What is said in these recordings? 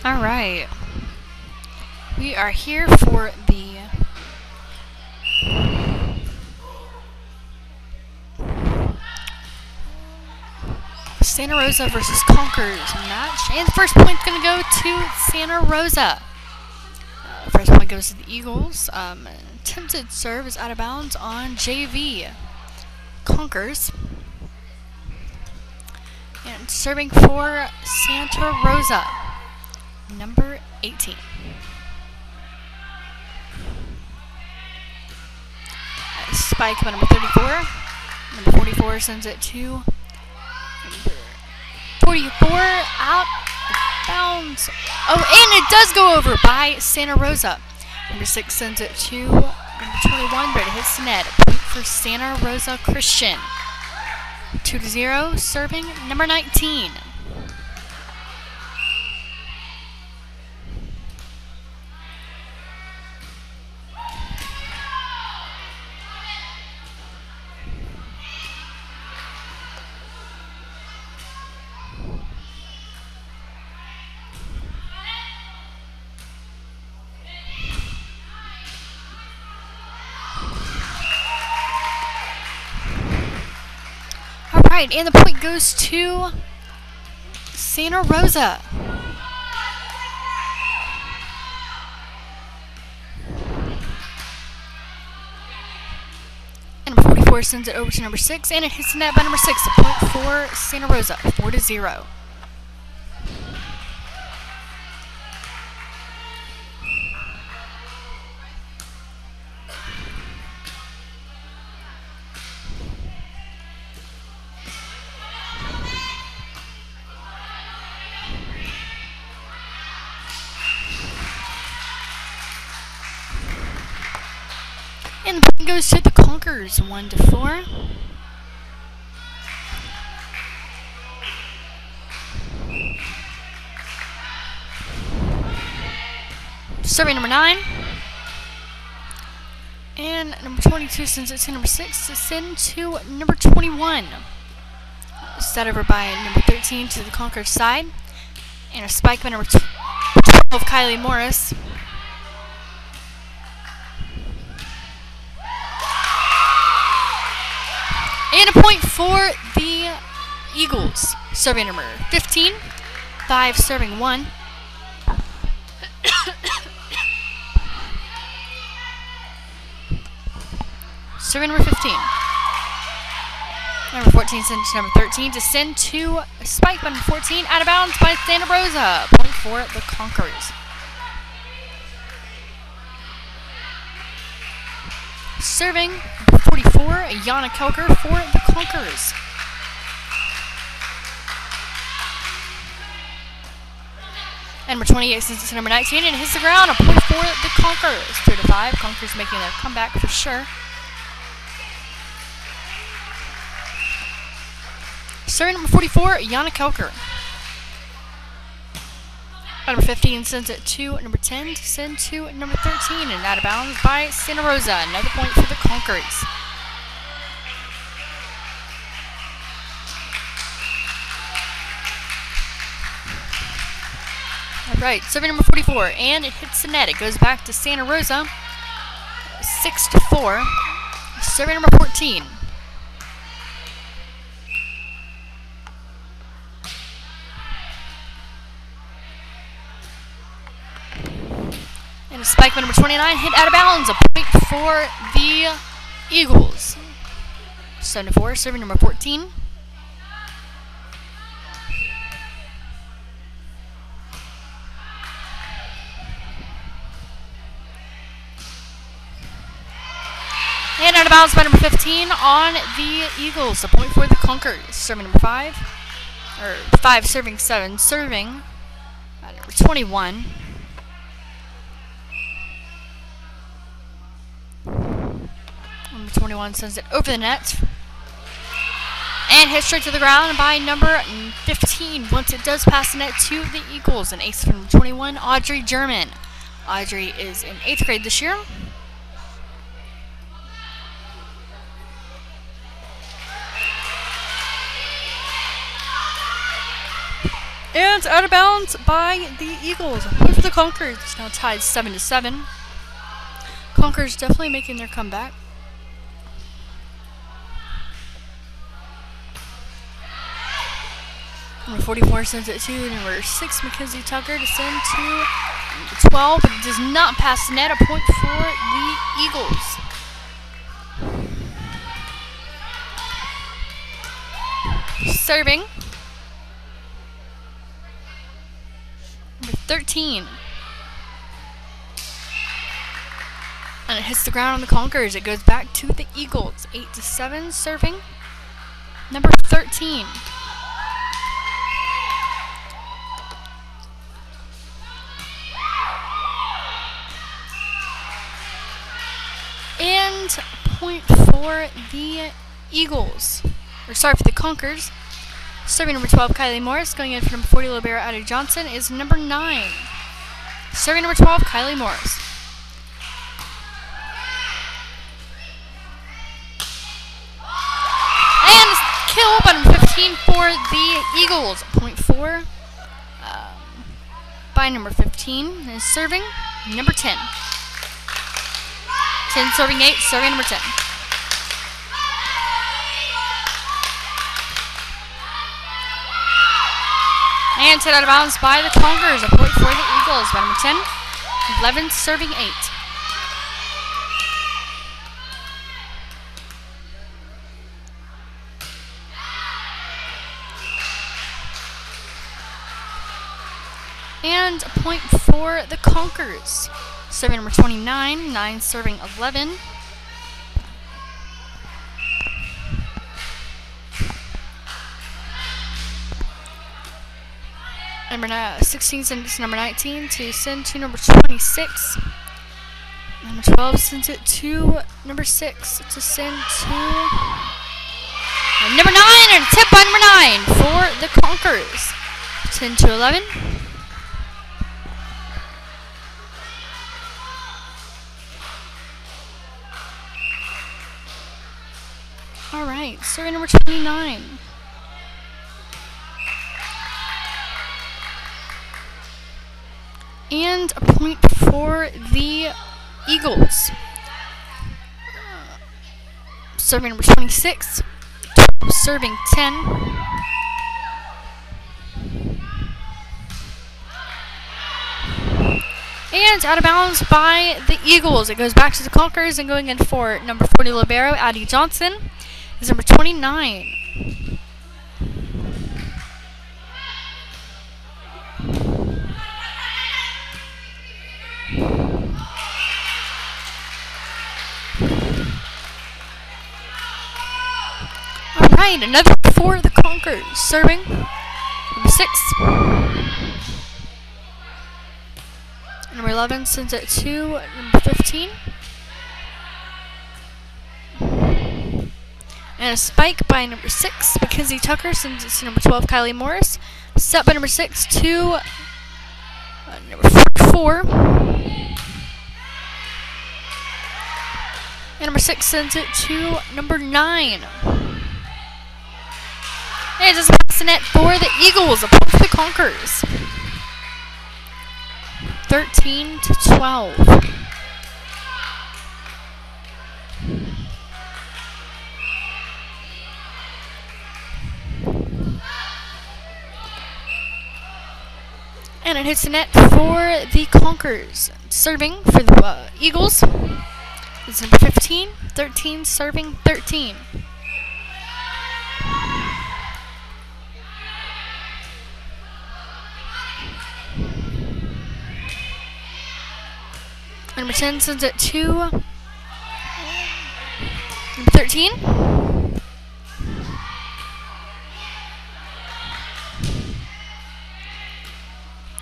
All right. We are here for the Santa Rosa versus Conkers match. And the first point's going to go to Santa Rosa. First point goes to the Eagles. Attempted serve is out of bounds on JV Conkers. And serving for Santa Rosa, number 18. Spike by number 34. Number 44 sends it to number 44, out of bounds. Oh, and it does go over by Santa Rosa. Number 6 sends it to number 21, but it hits the net. A point for Santa Rosa Christian. 2-0, serving number 19. Alright, and the point goes to Santa Rosa. And number 44 sends it over to number 6, and it hits the net by number 6. A point for Santa Rosa, 4-0. And the point goes to the Conkers, 1-4. Serving number 9. And number 22 sends it to number 6 to send to number 21. Set over by number 13 to the Conkers side. And a spike by number 12, Kylie Morris. And a point for the Eagles. Serving number 15. 5 serving 1. Serving number 15. Number 14 sends to number 13 to send to a spike by number 14. Out of bounds by Santa Rosa. Point for the Conkers. Serving 44, Yana Kelker for the Conkers. And number 28 sends it to number 19 and hits the ground. A point for the Conkers. 2-5. Conkers making their comeback for sure. Serving number 44, Yana Kelker. Number 15 sends it to number 10 to send to number 13, and out of bounds by Santa Rosa. Another point for the Conkers. Alright, serving number 44, and it hits the net. It goes back to Santa Rosa. 6-4. Serving number 14. And a spike by number 29 hit out of bounds. A point for the Eagles. 7-4, serving number 14. And out of bounds by number 15 on the Eagles. A point for the Conkers. Serving number 5. Or 5 serving 7. Serving number 21. Number 21 sends it over the net. And hits straight to the ground by number 15. Once it does pass the net to the Eagles. An ace from number 21, Audrey German. Audrey is in 8th grade this year. And out of bounds by the Eagles. Point for the Conquerors. It's now tied 7-7. Conquerors definitely making their comeback. Number 44 sends it to number 6, Mackenzie Tucker, to send to number 12, but it does not pass the net. A point for the Eagles. Serving. Number 13. And it hits the ground on the Conquerors. It goes back to the Eagles. 8-7. Serving. Number 13. And point for the Eagles. Or sorry, for the Conquerors. Serving number 12, Kylie Morris. Going in for number 40, Libera Addie Johnson, is number 9. Serving number 12, Kylie Morris. And kill by number 15 for the Eagles. Point 4 by number 15 is serving number 10. 10 serving 8, serving number 10. And set out of bounds by the Conquerors. A point for the Eagles by number 10. 11 serving 8. And a point for the Conquerors. Serving number 29. 9 serving 11. Number 16 sends to number 19 to send to number 26. Number 12 sends it to number 6 to send to number 9, and a tip by number 9 for the Conquerors. 10-11. All right, serving number 29. And a point for the Eagles. Serving number 26. Serving 10. And out of bounds by the Eagles. It goes back to the Conquerors, and going in for number 40, Libero Addie Johnson, is number 29. Alright, another for the Conquerors. Serving number 6. Number 11 sends it to number 15. And a spike by number 6. Mackenzie Tucker sends it to number 12, Kylie Morris. Set by number 6 to number 44. And number 6 sends it to number 9. And just pass the net for the Eagles. A point for the Conquerors. 13-12. And it hits the net for the Conquerors. Serving for the Eagles is number 15. 13 serving 13. Number 10 sends it to number 13.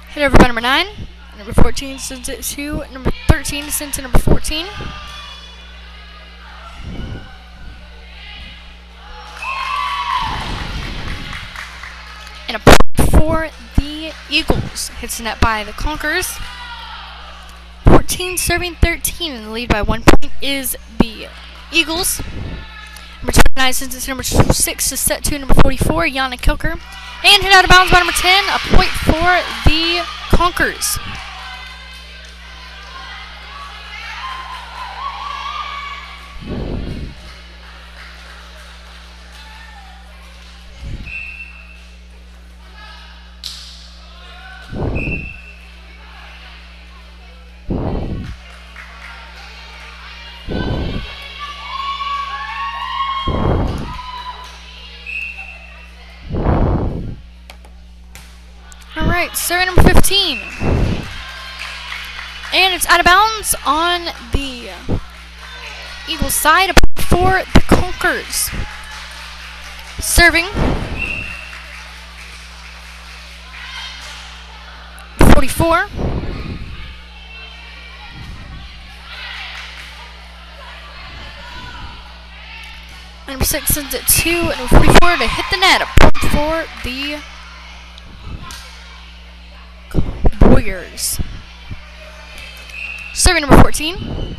Hit over by number 9. Number 14 sends it to number 13 to send to number 14. And a point for the Eagles. Hits the net by the Conquerors. 14 serving 13, and the lead by 1 point is the Eagles. Number 29 sends it to number 6 to set to number 44, Yana Kilker. And hit out of bounds by number 10. A point for the Conkers. Alright, survey number 15. And it's out of bounds on the Eagles side for the Conkers. Serving 44. Number 6 sends it to number 44 to hit the net. A point for the Warriors. Serving number 14.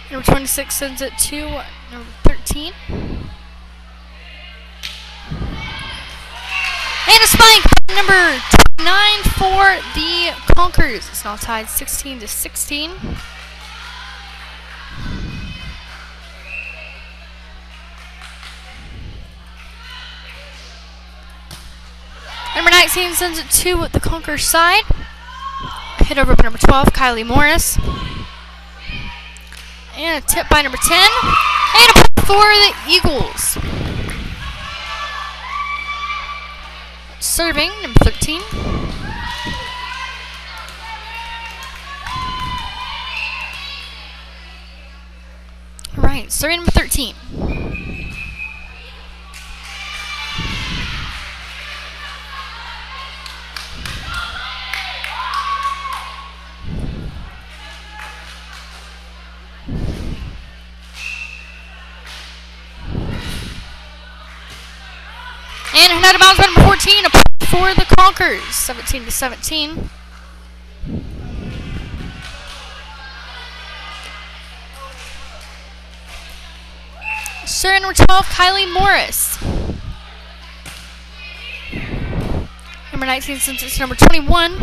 Number 26 sends it to number 13. And a spike by number 29 for the Conkers. It's now tied 16-16. Number 19 sends it to the Conkers side. Hit over by number 12, Kylie Morris. And a tip by number 10. And a point for the Eagles. Serving, number 13. Alright, serving number 13. And a out of bounds by number 14, a point for the Conkers, 17-17. Serving number 12, Kylie Morris. Number 19 sends it to number 21.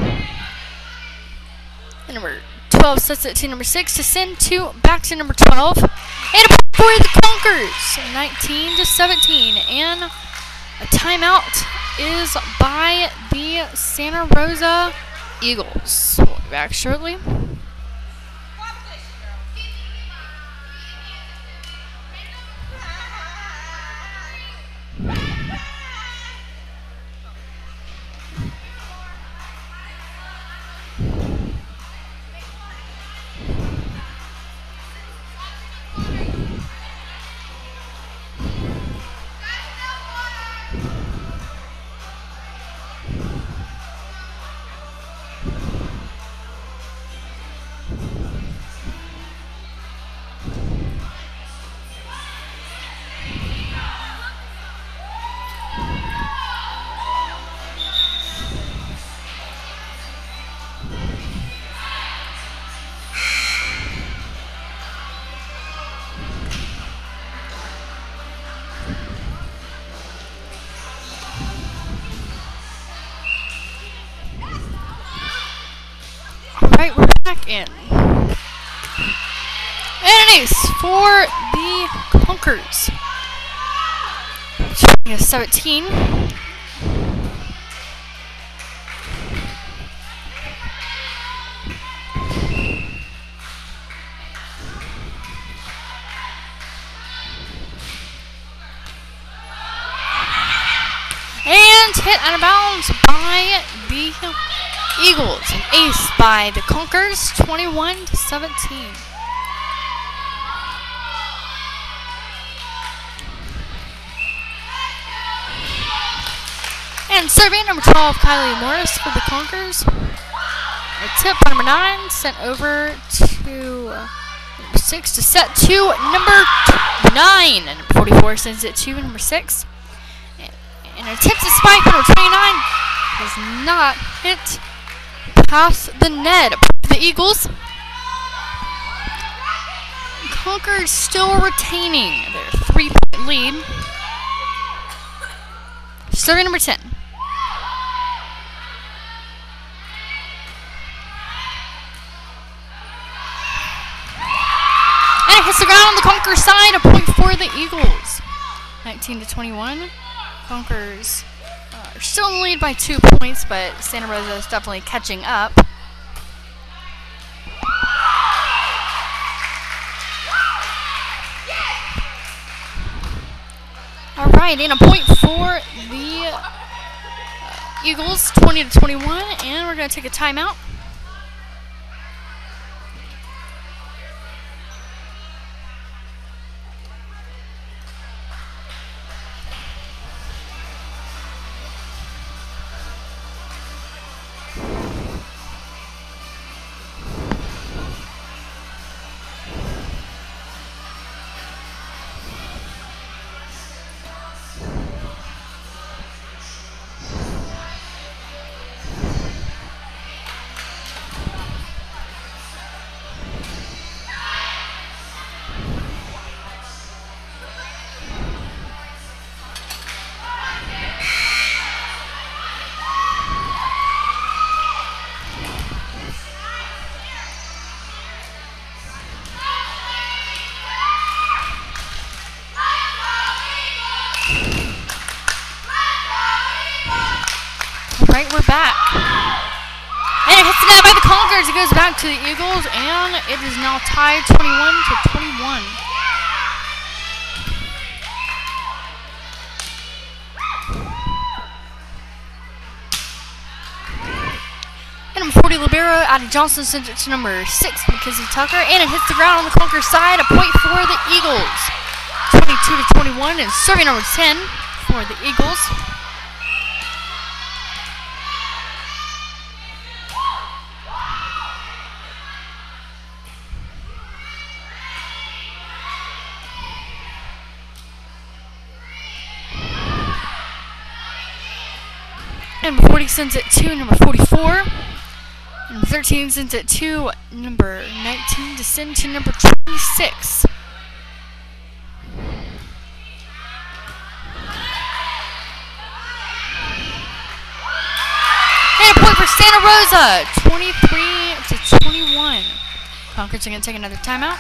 And number 12 sets it to number 6 to send back to number 12. And a point for the Conkers, 19-17. And a timeout is by the Santa Rosa Eagles. We'll be back shortly. Alright, we're back in. And an ace for the Conkers. 17. And hit out of bounds by the Eagles. An ace by the Conkers, 21-17. And serving number 12, Kylie Morris for the Conkers. A tip by number 9 sent over to number 6 to set to number 9. And number 44 sends it to number 6. And a tip to spike by number 29 does not hit. past the net. The Eagles. Concord still retaining their 3-point lead. Serving number 10. And it hits the ground on the Concord side. A point for the Eagles. 19-21. Concords are still in the lead by 2 points, but Santa Rosa is definitely catching up. Alright, and a point for the Eagles, 20-21, and we're going to take a timeout. Alright, we're back. And it hits the net by the Concords. It goes back to the Eagles, and it is now tied 21-21. And number 40, libero, Addie Johnson sends it to number 6, Mackenzie Tucker, and it hits the ground on the Concord side. A point for the Eagles. 22-21, and serving number 10 for the Eagles. Number 40 sends it to number 44. Number 13 sends it to number 19 to send to number 26. And a point for Santa Rosa, 23-21. Concord's going to take another timeout.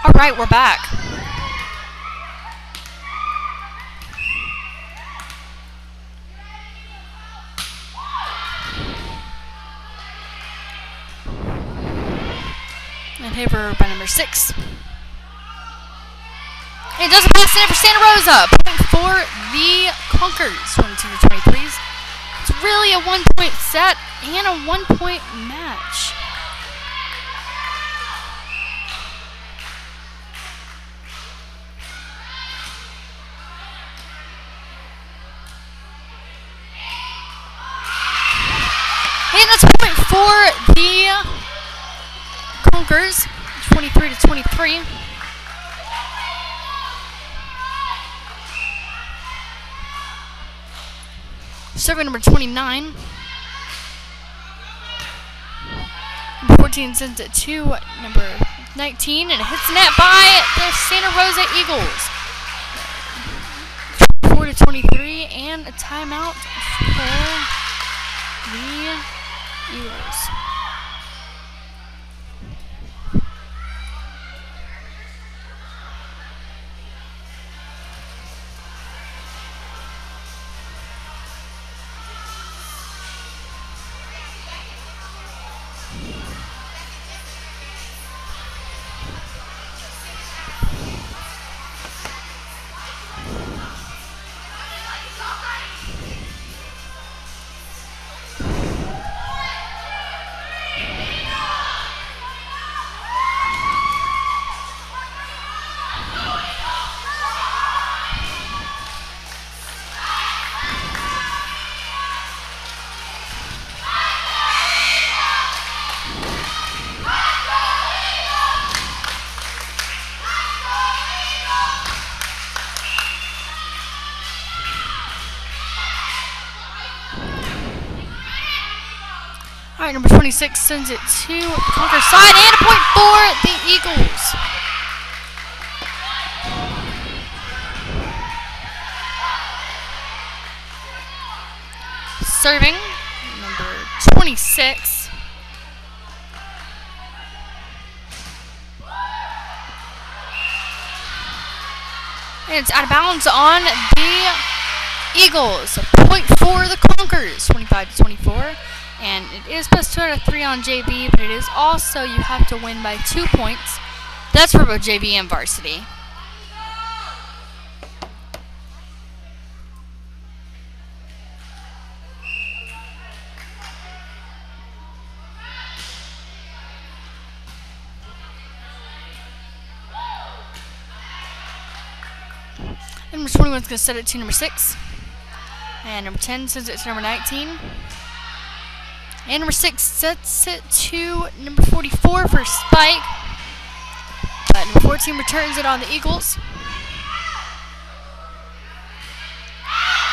Alright, we're back. And Haver by number 6. And it doesn't pass it for Santa Rosa. Point for the Concords, 22-23. It's really a 1-point set and a 1-point match. And that's a point for the Concords, 23-23. Serving number 29. Number 14 sends it to number 19, and it hits the net by the Santa Rosa Eagles. 24-23, and a timeout for the Eagles. Alright, number 26 sends it to the Conquer side, and a point for the Eagles. Serving, number 26. And it's out of bounds on the Eagles. A point for the Conquerors, 25-24. And it is plus 2 out of 3 on JV, but it is also you have to win by 2 points. That's for both JV and varsity. And number 21 is going to set it to number 6. And number 10 sends it to number 19. And number 6 sets it to number 44 for Spike. But number 14 returns it on the Eagles.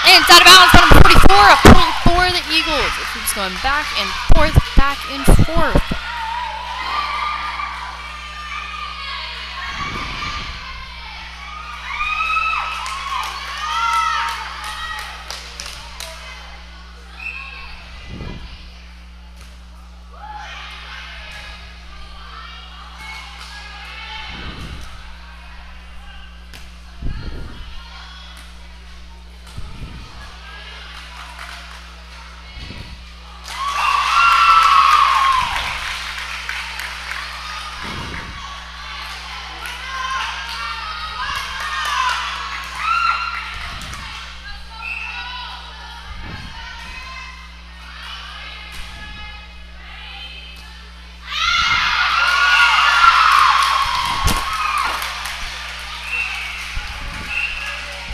And it's out of bounds for number 44. A point for the Eagles. It keeps going back and forth, back and forth.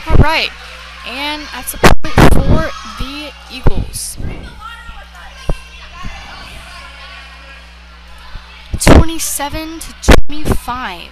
Alright, and that's a point for the Eagles. 27-25.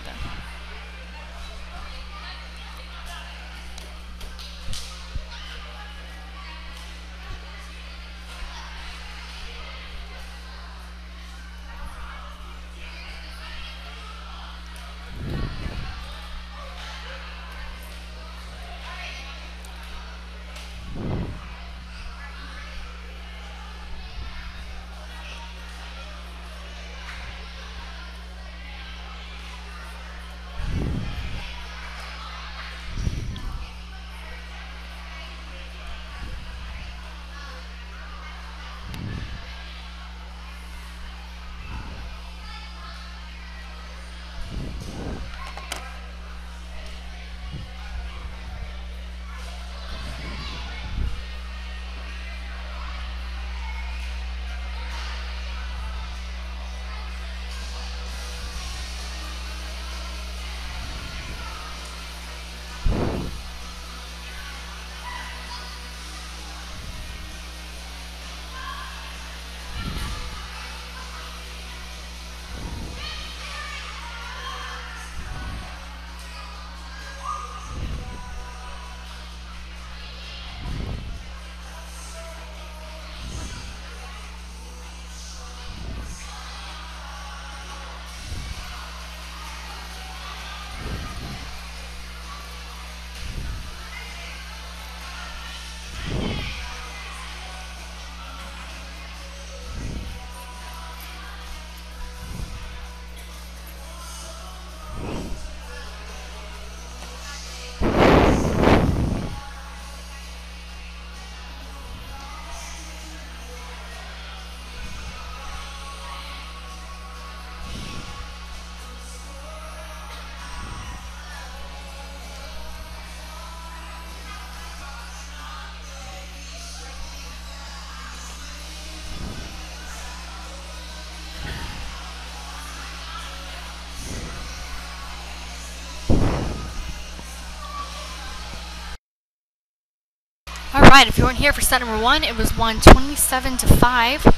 Alright, if you weren't here for set number 1, it was won 27-5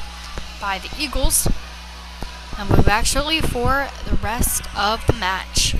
by the Eagles. And we'll move actually for the rest of the match.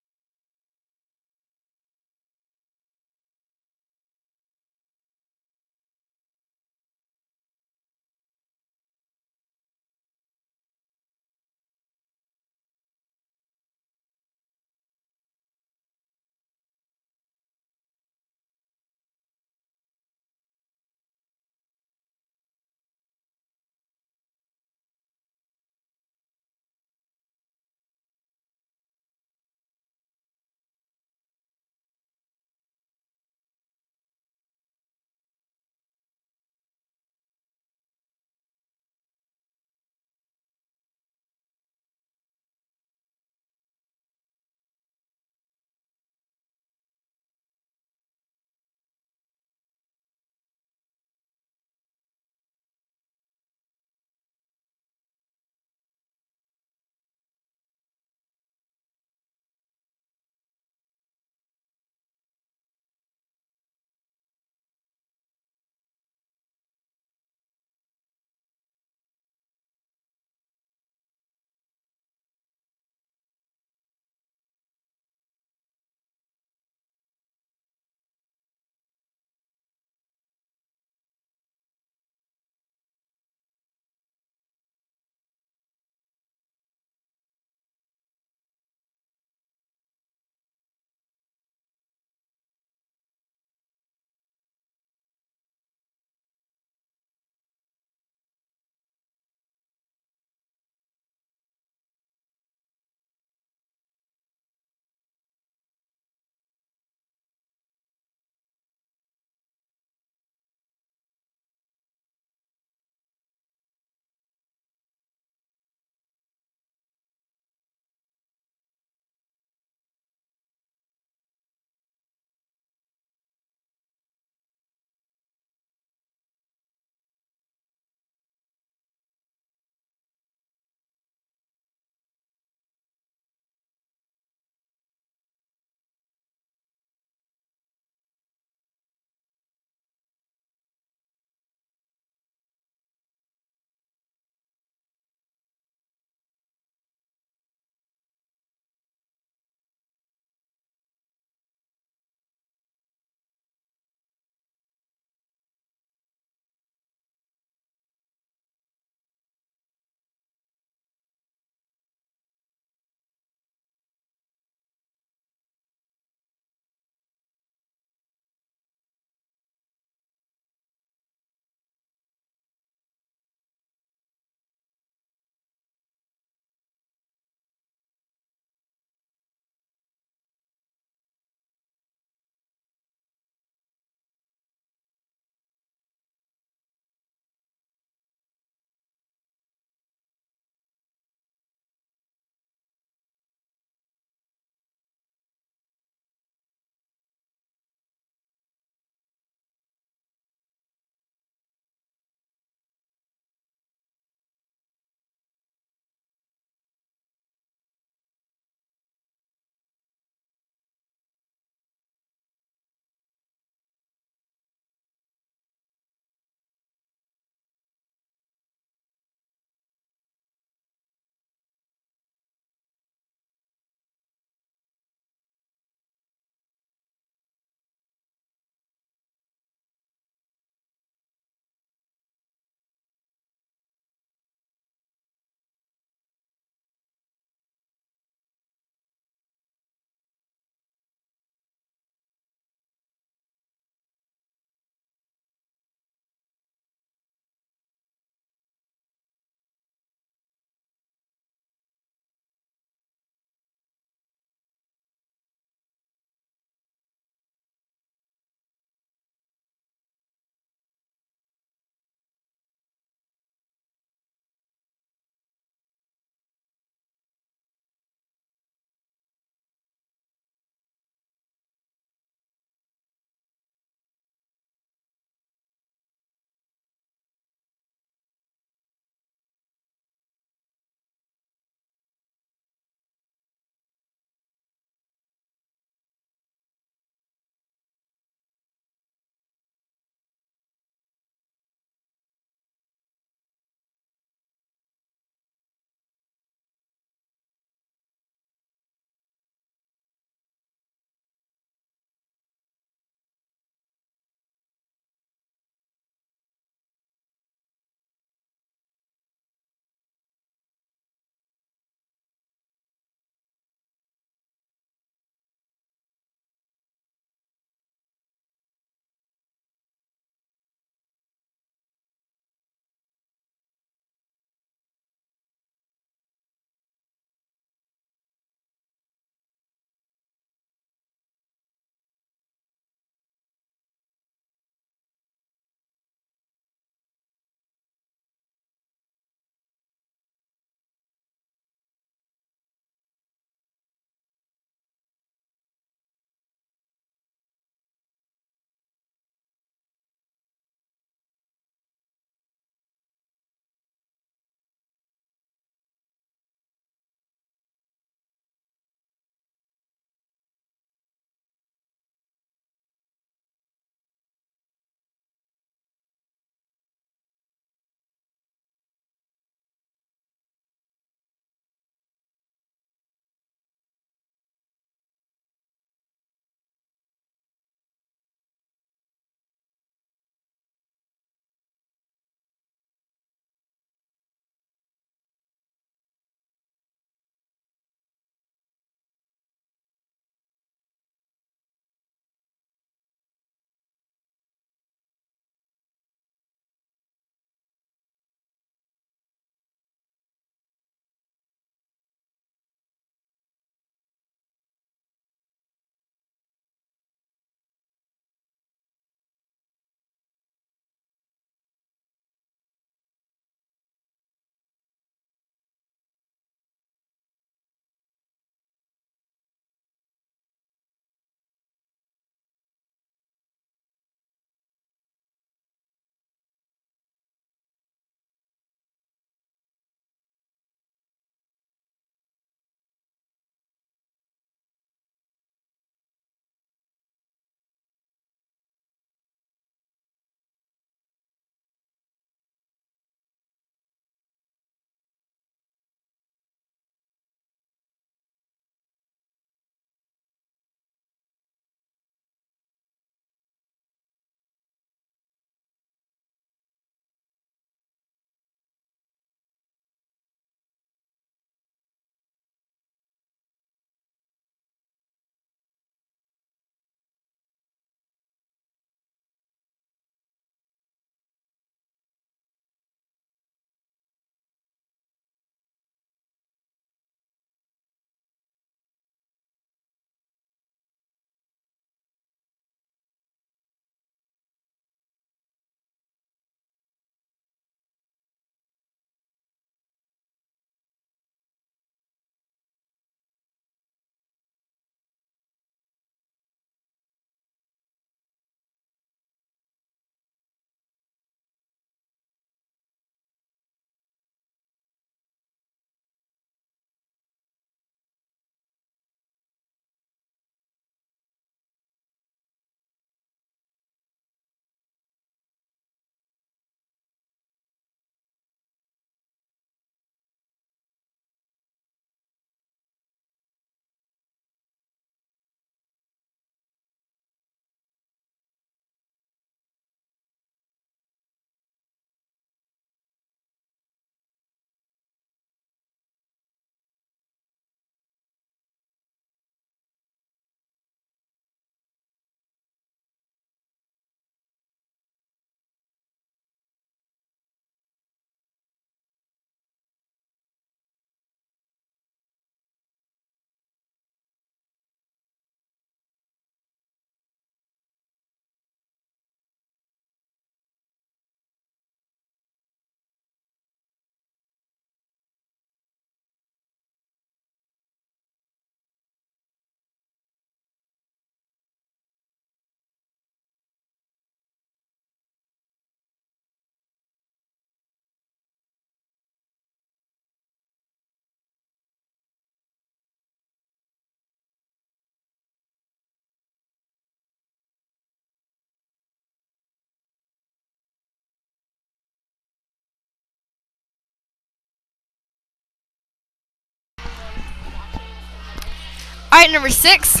Alright, number 6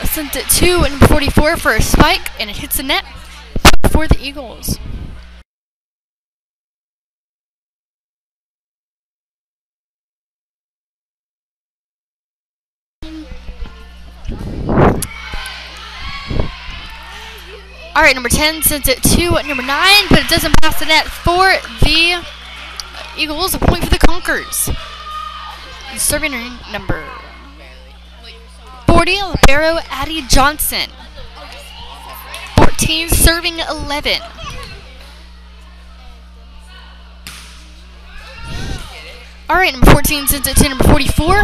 sends it to number 44 for a spike, and it hits the net for the Eagles. Alright, number 10 sends it to number 9, but it doesn't pass the net for the Eagles. A point for the Conkers. Serving number 40, libero Addie Johnson. 14, serving 11. Alright, number 14 sends it to number 44.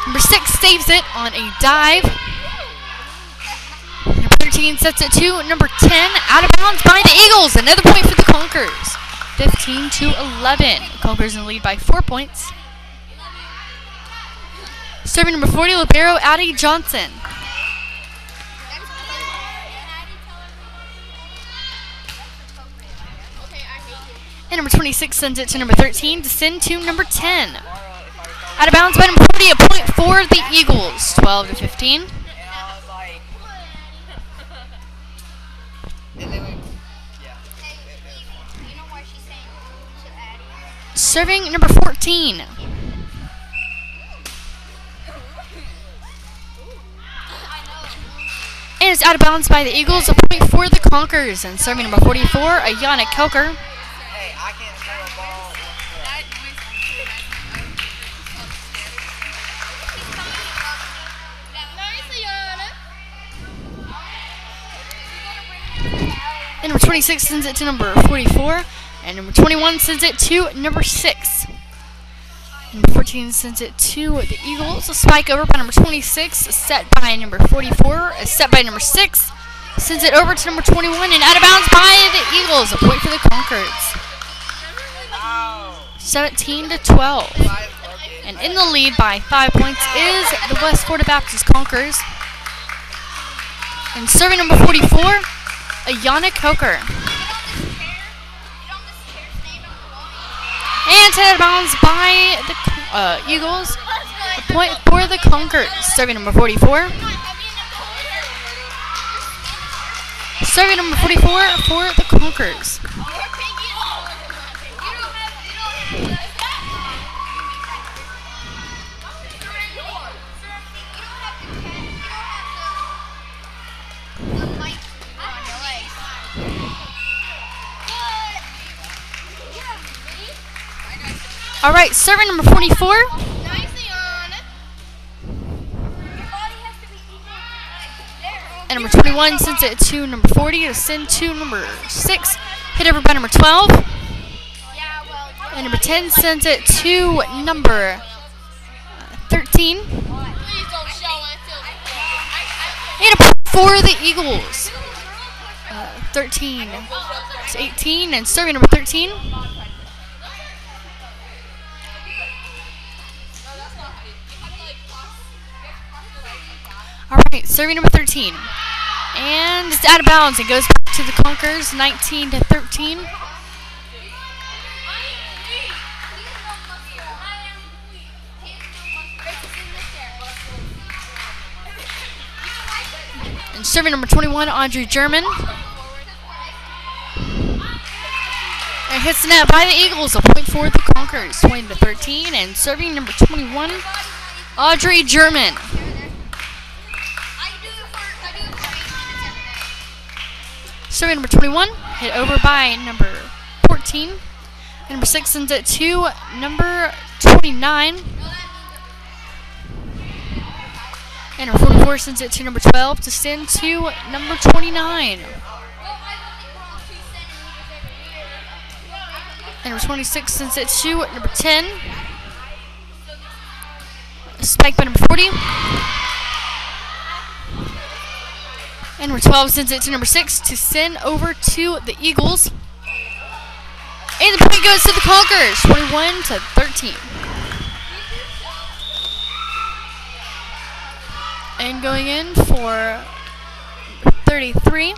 Number 6 saves it on a dive. Number 13 sets it to number 10, out of bounds by the Eagles. Another point for the Conkers. 15-11. Conkers in the lead by 4 points. Serving number 40, libero Addie Johnson. And number 26 sends it to number 13 to send to number 10. Out of bounds by number 40, a point for the Eagles. 12-15. Serving number 14. And it's out of bounds by the Eagles, a point for the Conkers. And serving number 44, Ayana Kelker. And number 26 sends it to number 44. And number 21 sends it to number 6. Number 14 sends it to the Eagles. A spike over by number 26, set by number 44, a set by number 6. Sends it over to number 21 and out of bounds by the Eagles. A point for the Conkers. 17-12. And in the lead by 5 points is the West Florida Baptist Conkers. And serving number 44, Ayana Coker. And out of bounds by the Eagles. A point for the Conkers. Serving number 44. Serving number 44 for the Conkers. Alright, serving number 44. And number 21 sends it to number 40 to send to number 6. Hit over by number 12. And number 10 sends it to number 13. And a point for the Eagles. 13-18. And serving number 13. Alright, serving number 13. And it's out of bounds. It goes back to the Conkers, 19-13. And serving number 21, Audrey German. And hits the net by the Eagles. A point for the Conkers, 20-13. And serving number 21, Audrey German. Serving number 21, hit over by number 14. And number 6 sends it to number 29. And number 44 sends it to number 12 to send to number 29. And number 26 sends it to number 10. Spike by number 40. And number 12 sends it to number 6 to send over to the Eagles. And the point goes to the Conkers, 21-13. And going in for 33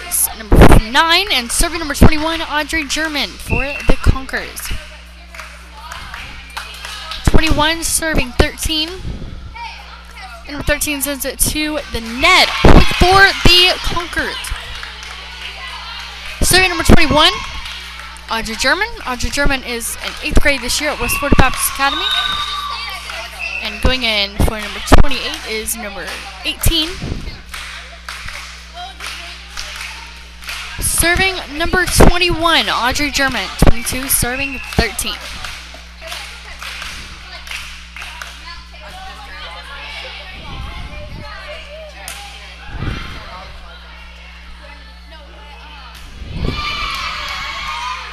is number 9 and serving number 21, Audrey German for the Conkers. 21 serving 13. And number 13 sends it to the net. Point for the Concord. Serving number 21, Audrey German. Audrey German is in 8th grade this year at West Florida Baptist Academy. And going in for number 28 is number 18. Serving number 21, Audrey German. 22 serving 13.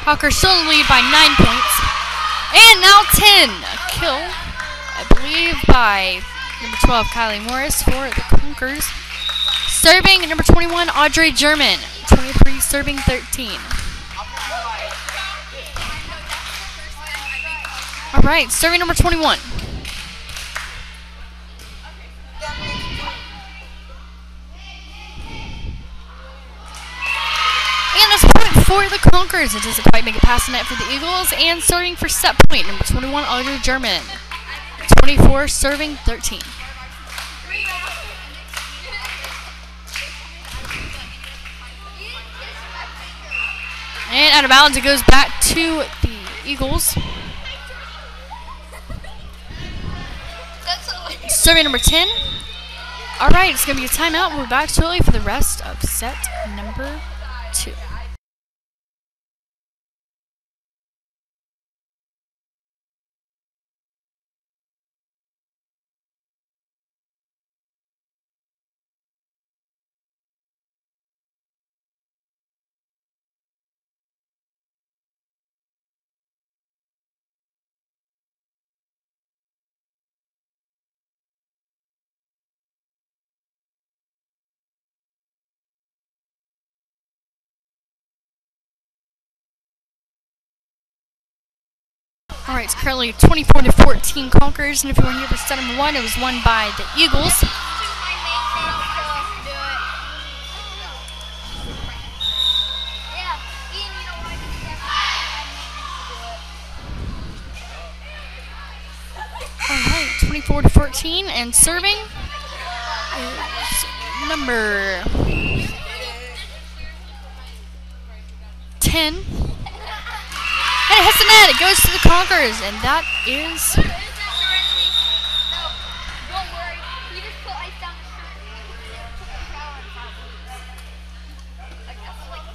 Hawkers still in the lead by 9 points. And now 10. A kill, I believe, by number 12, Kylie Morris for the Conkers. Serving number 21, Audrey German. 23 serving 13. Alright, serving number 21. And that's a point for the Conkers. It doesn't quite make it past the net for the Eagles. And serving for set point, number 21, Audrey German. 24 serving 13. And out of bounds, it goes back to the Eagles. Serving number 10. Alright, it's going to be a timeout. We'll be back shortly for the rest of set number 2. Alright, it's currently 24-14 Conkers, and if you were here for set number 1, it was won by the Eagles. Alright, 24-14, and serving is number 10. And it hits the net. It goes to the Conkers, and that is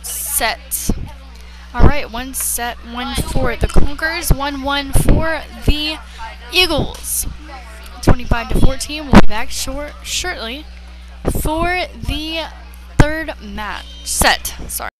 set. Alright, 1 set, 1 for the Conkers, 1-1 for the Eagles. 25-14. We'll be back shortly for the third set. Sorry.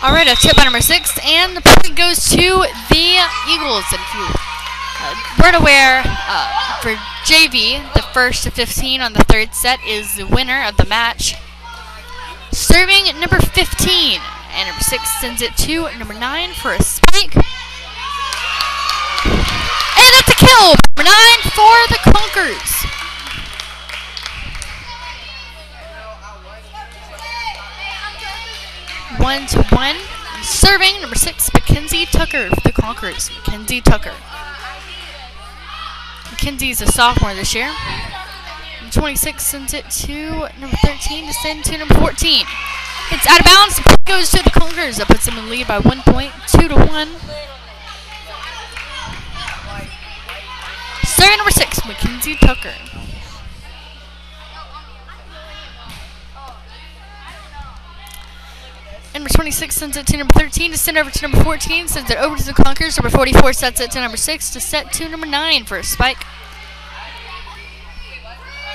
Alright, a tip by number 6, and the point goes to the Eagles. And if you weren't aware, for JV, the first to 15 on the third set is the winner of the match. Serving number 15, and number 6 sends it to number 9 for a spike. And that's a kill! Number 9 for the Conkers. One to one. Serving number 6, Mackenzie Tucker for the Conkers. Mackenzie Tucker. Mackenzie's a sophomore this year. Number 26 sends it to number 13 to send to number 14. It's out of bounds. The point goes to the Conkers. That puts them in lead by 1 point, 2 to 1. Serving number 6, Mackenzie Tucker. And number 26 sends it to number 13 to send over to number 14. Sends it over to the Conkers. Number 44 sets it to number 6 to set to number 9 for a spike.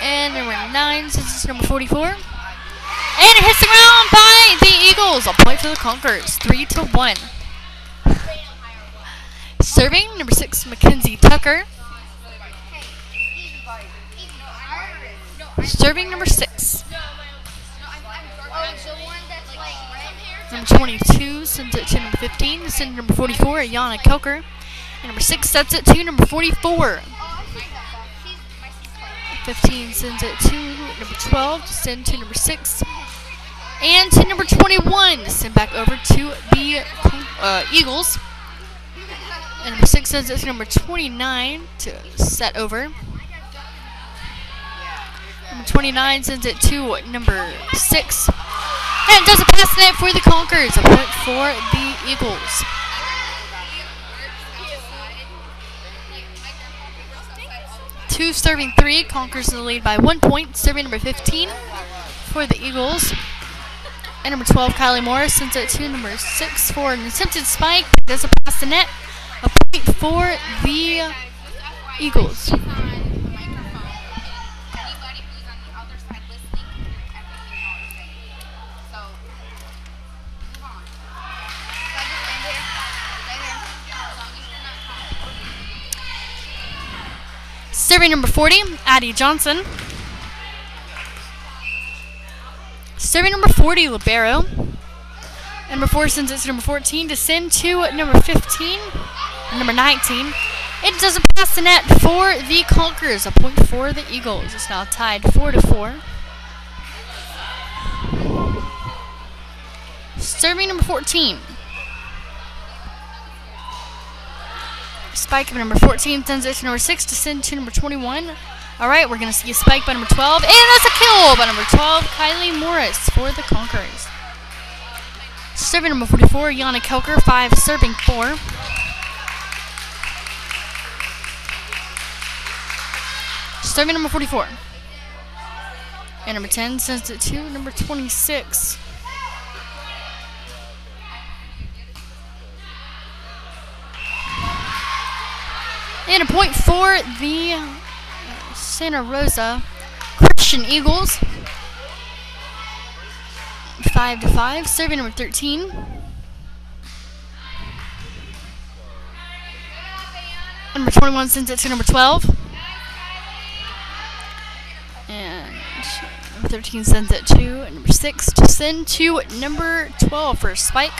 And number 9 sends it to number 44. And it hits the ground by the Eagles. A point for the Conkers. 3 to 1. Serving number 6, Mackenzie Tucker. Serving number 6. Number 22 sends it to number 15. Sends number 44, Ayana Kelker. And number 6 sets it to number 44. 15 sends it to number 12 to send to number 6. And to number 21 to send back over to the Eagles. And number 6 sends it to number 29 to set over. Number 29 sends it to number 6. And it does a pass net for the Conkers. A point for the Eagles. Two serving 3. Conkers in the lead by 1 point. Serving number 15 for the Eagles. And number 12, Kylie Morris, sends it to number 6 for an attempted spike. Does a pass the net. A point for the Eagles. Serving number 40, Addie Johnson. Serving number 40, Libero. And number 4 sends it to number 14 to send to number 15, number 19. It doesn't pass the net for the Conkers. A point for the Eagles. It's now tied 4 to 4. Serving number 14. Spike of number 14 sends it to number 6 to send to number 21. Alright, we're going to see a spike by number 12. And that's a kill by number 12, Kylie Morris for the Conkers. Serving number 44, Yana Kelker, 5 serving 4. Serving number 44. And number 10 sends it to number 26. And a point for the Santa Rosa Christian Eagles. 5 to 5. Serving number 13. Number 21 sends it to number 12. And number 13 sends it to number 6 to send to number 12 for a spike.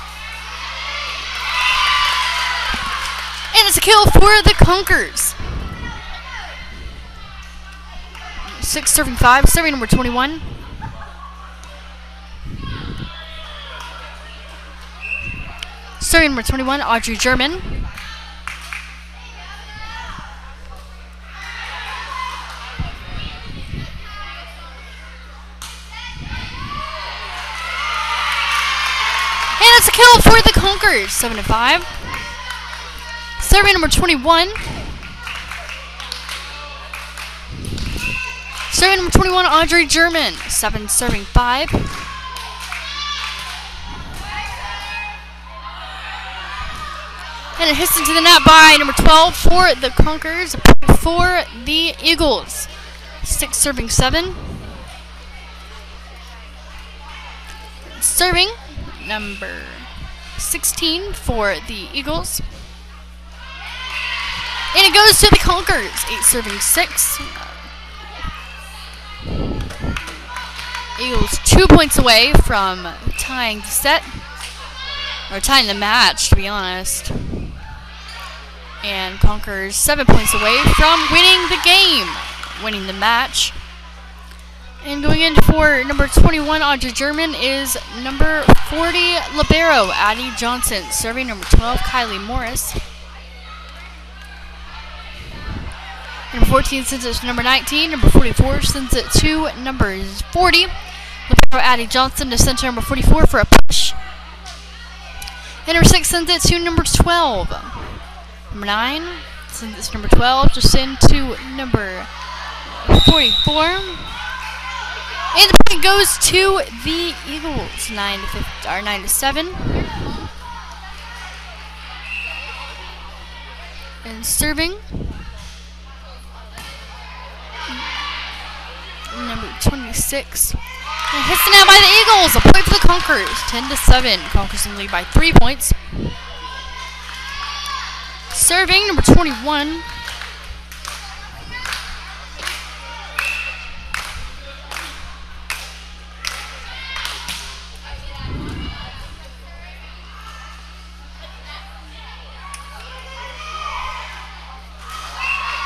And it's a kill for the Conkers. 6 serving 5. Serving number 21. Serving number 21, Audrey German. And it's a kill for the Conkers. 7 to 5. Serving number 21. Serving number 21, Audrey German. 7 serving 5. And it hits into the net by number 12 for the Conkers. A point for the Eagles. 6 serving 7. Serving, number 16 for the Eagles. And it goes to the Conquerors. 8 serving 6. Eagles 2 points away from tying the set. Or tying the match, to be honest. And Conquerors 7 points away from winning the game. Winning the match. And going in for number 21, Audrey German, is number 40, libero, Addie Johnson. Serving number 12, Kylie Morris. Number 14 sends it to number 19. Number 44 sends it to number 40. Libero, Addie Johnson, to center number 44 for a push. And number 6 sends it to number 12. Number 9 sends it to number 12 to send to number 44. And the point goes to the Eagles, 9 to 7. And serving, number 26. And hits the net by the Eagles. A point for the Conquerors, 10 to 7. Conquerors in the lead by 3 points. Serving, number 21.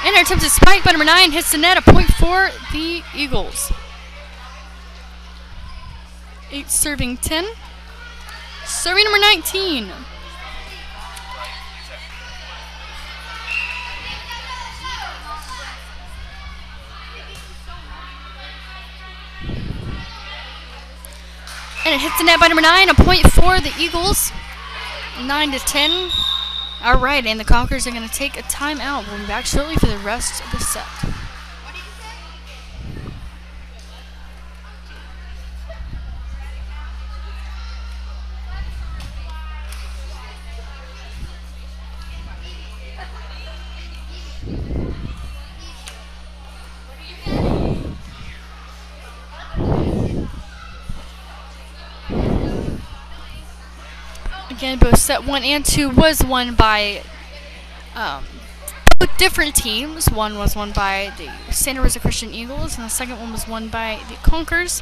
And an attempted spike by number 9 hits the net. A point for the Eagles. 8 serving 10. Serving number 19. And it hits the net by number 9. A point for the Eagles. 9 to 10. Alright, and the Conquerors are going to take a timeout. We'll be back shortly for the rest of the set. Again, both set 1 and 2 was won by both different teams. One was won by the Santa Rosa Christian Eagles, and the second one was won by the Conquerors.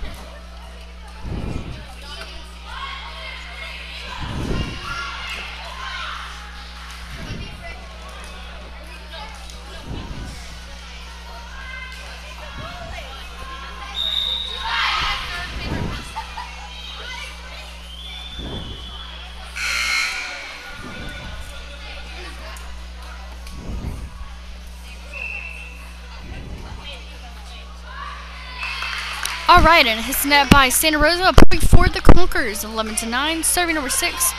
Alright, and it hits the net by Santa Rosa. A point for the Conquerors, 11 to 9. Serving number 6,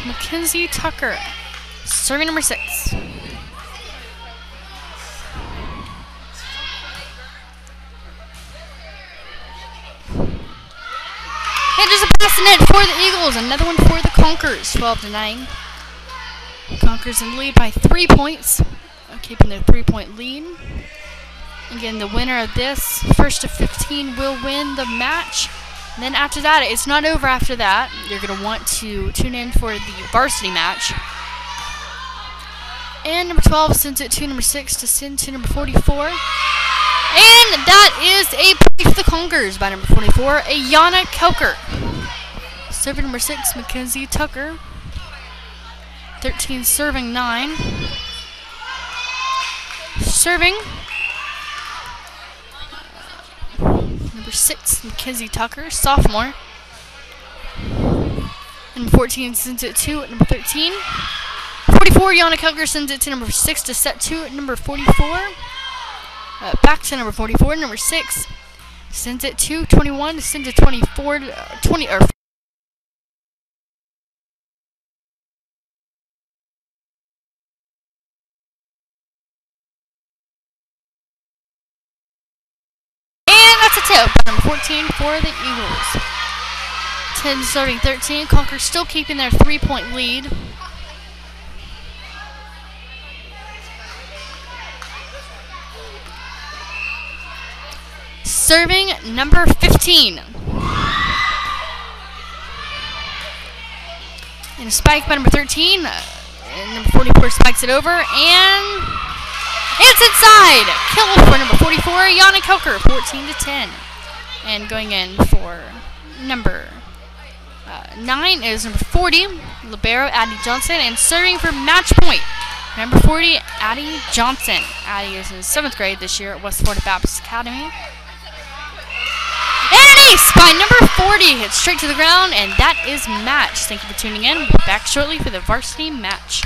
Mackenzie Tucker. Serving number 6. And there's a pass in net for the Eagles. Another one for the Conquerors, 12 to 9. Conquerors in the lead by 3 points, keeping their 3-point lead. Again, the winner of this, first to 15, will win the match. And then after that, it's not over after that. You're going to want to tune in for the varsity match. And number 12 sends it to number 6 to send to number 44. And that is a point for the Conquerors by number 44, Ayana Kelker. Serving number 6, Mackenzie Tucker. 13 serving 9. Serving number 6, Mackenzie Tucker, sophomore. Number 14 sends it to number 13. 44, Yana Kelker sends it to number 6 to set 2 at number 44. Back to number 44, number 6 sends it to 21 to send to 24, 20 or. That's a tip. Number 14 for the Eagles. 10 serving 13. Conquerors still keeping their 3-point lead. Serving number 15. And spike by number 13. And number 44 spikes it over. And it's inside! Kill for number 44, Yannick Coker, 14-10. And going in for number 9 is number 40, Libero Addie Johnson. And serving for match point, number 40, Addie Johnson. Addie is in 7th grade this year at West Florida Baptist Academy. And an ace by number 40. Hits straight to the ground, and that is match. Thank you for tuning in. We'll be back shortly for the varsity match.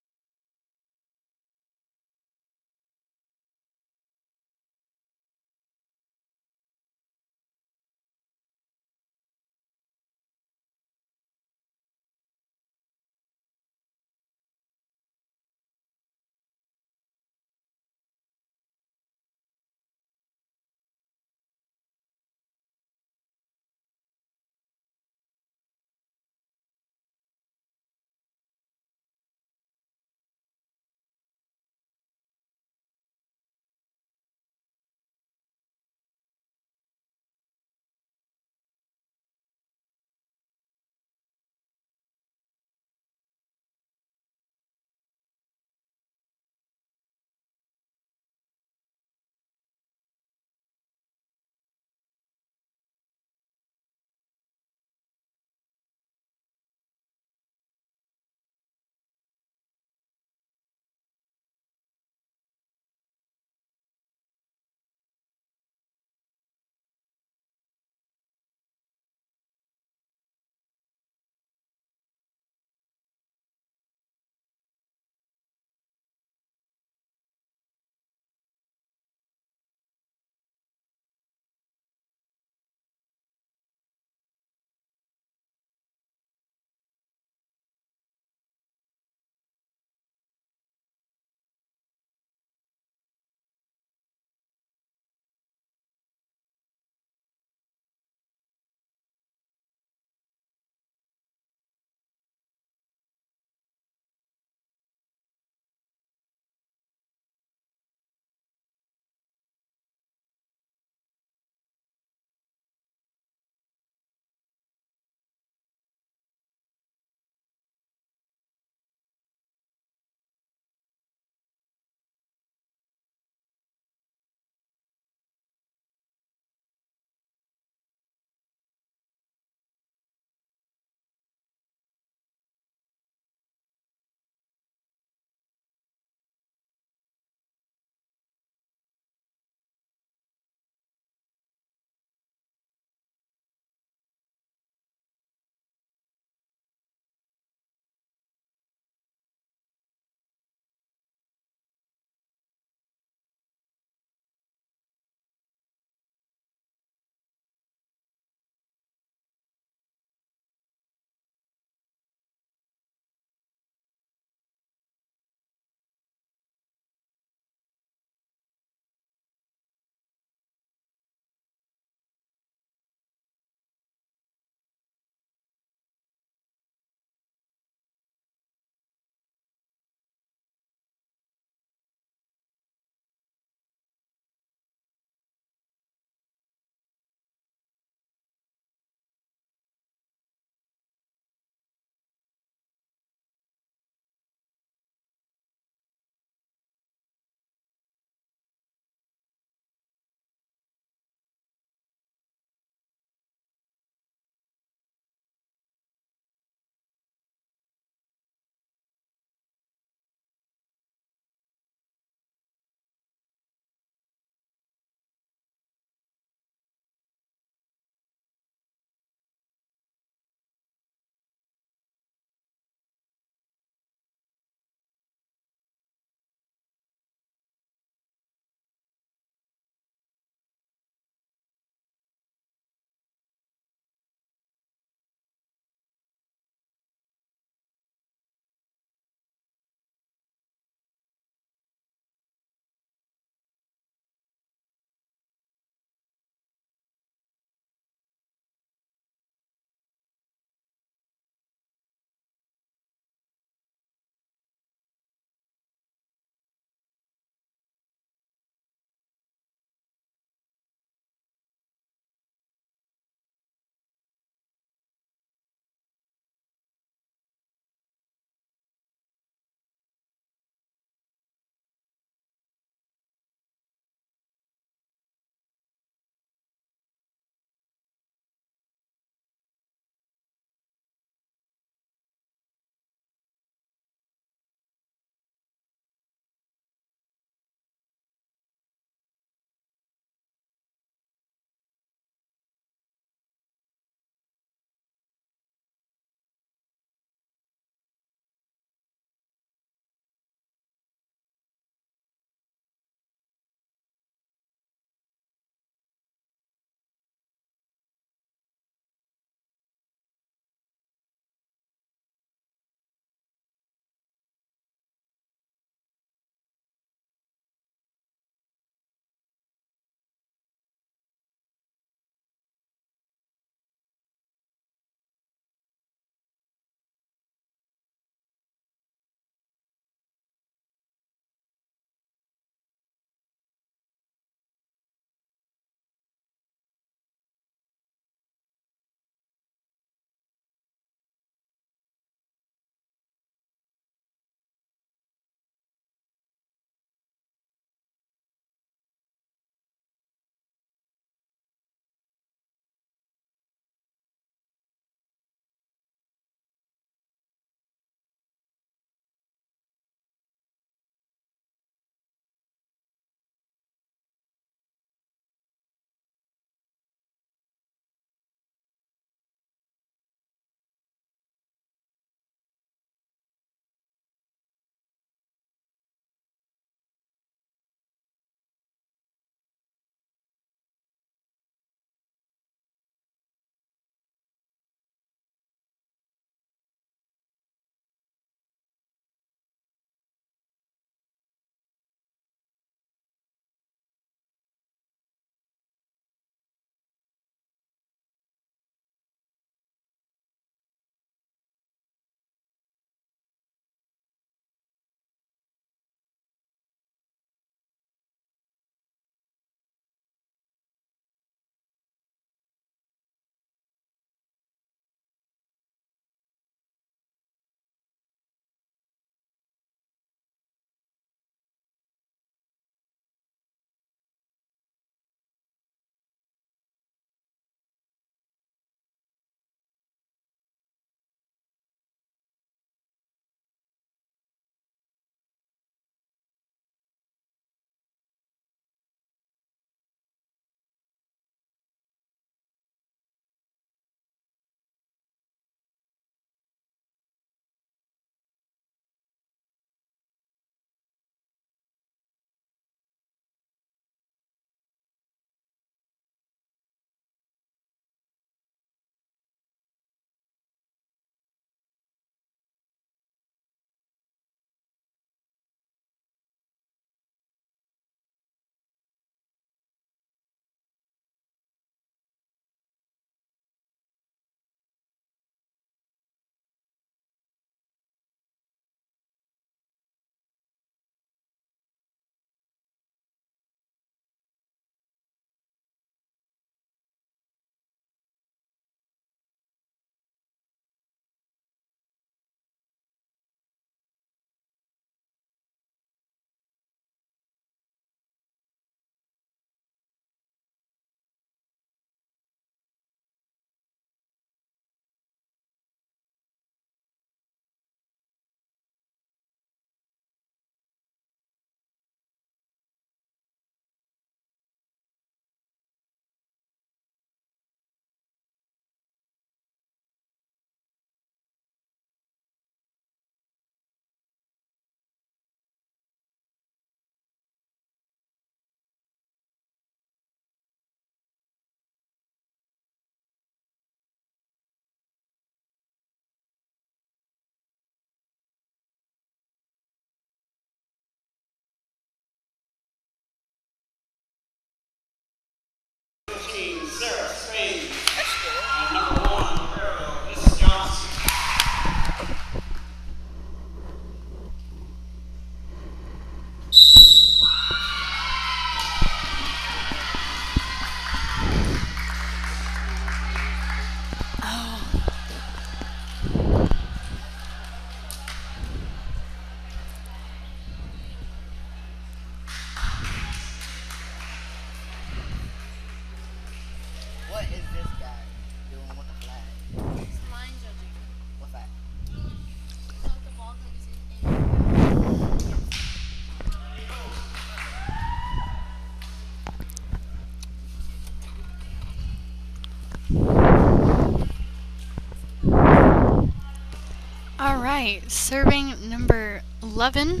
serving number 11.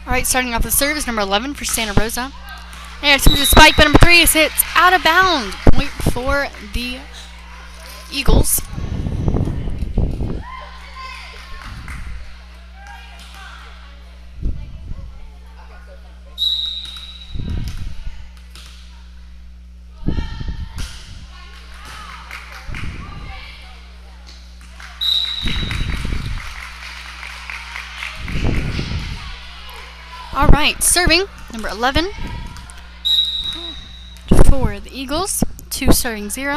Alright, starting off the serve is number 11 for Santa Rosa. And it's the spike, but number 3 is hits out of bounds. Point for the Eagles. Alright, serving number 11 for the Eagles. 2 serving 0.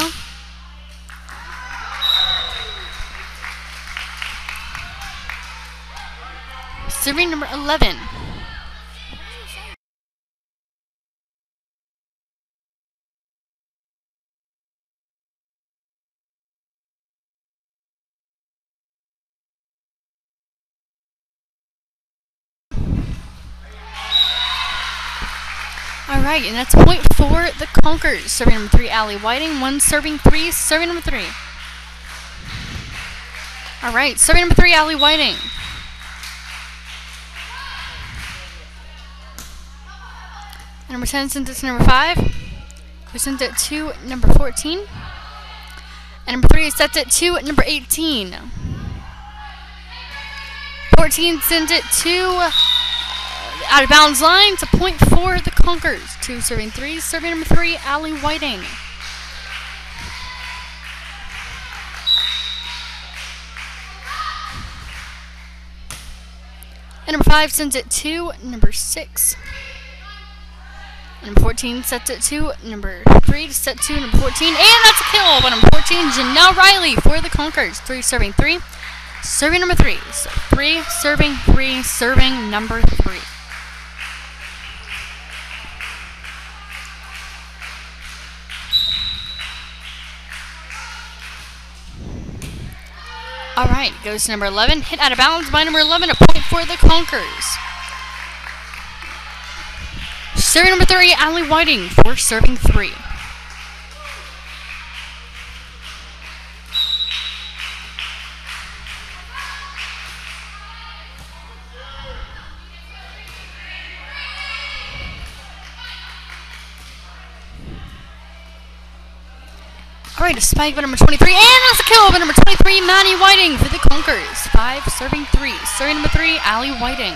Serving number 11. Alright, and that's point for the Conkers. Serving number 3, Allie Whiting. 1 serving 3, serving number 3. Alright, serving number 3, Allie Whiting. And number 10 sends it to number 5, who sends it to number 14. And number 3 sets it to number 18. 14 sends it to out of bounds line. It's a point for the Conkers. 2 serving 3, serving number 3, Allie Whiting. And number 5 sends it to number 6. And number 14 sets it to number 3 to set to number 14. And that's a kill by number 14, Janelle Riley for the Conkers. 3 serving 3, serving number 3. So 3 serving 3, serving number 3. Alright, goes to number 11. Hit out of bounds by number 11. A point for the Conkers. Serving number 3, Allie Whiting for serving 3. Alright, a spike by number 23, and that's a kill by number 23, Maddie Whiting for the Conkers. 5 serving 3. Serving number 3, Allie Whiting.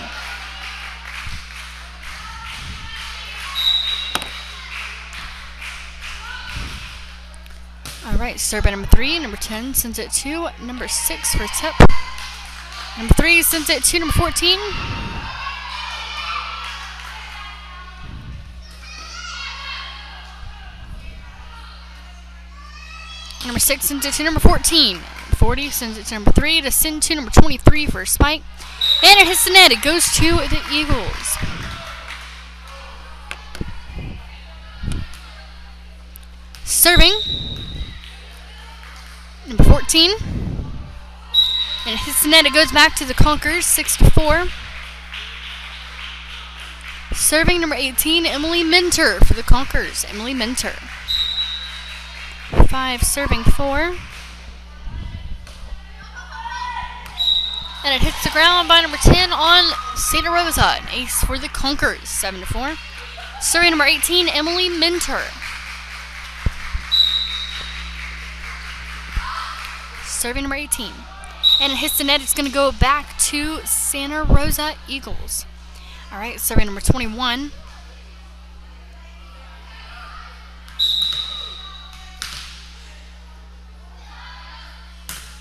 Alright, serve by number 3. Number 10 sends it to number 6 for a tip. Number 3 sends it to number 14. Number 6 sends it to number 14. 40 sends it to number 3 to send to number 23 for a spike. And it hits the net. It goes to the Eagles. Serving number 14. And it hits the net. It goes back to the Conkers, 6-4. Serving number 18, Emily Minter for the Conkers. Emily Minter. 5 serving 4. And it hits the ground by number 10 on Santa Rosa. An ace for the Conkers, 7-4. Serving number 18, Emily Minter. Serving number 18. And it hits the net. It's going to go back to Santa Rosa Eagles. Alright, serving number 21.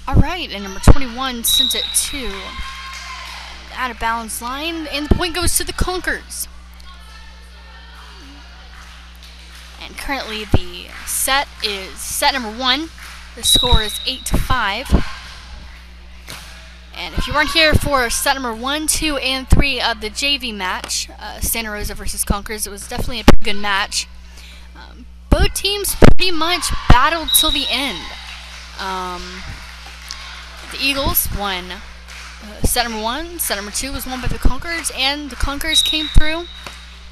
Alright, and number 21 sends it to out of bounds line, and the point goes to the Conkers. And currently the set is set number 1. The score is 8-5. And if you weren't here for set number 1, 2, and 3 of the JV match, Santa Rosa versus Conkers, it was definitely a pretty good match. Both teams pretty much battled till the end. the Eagles won set number 1. Set number 2 was won by the Conquerors, and the Conquerors came through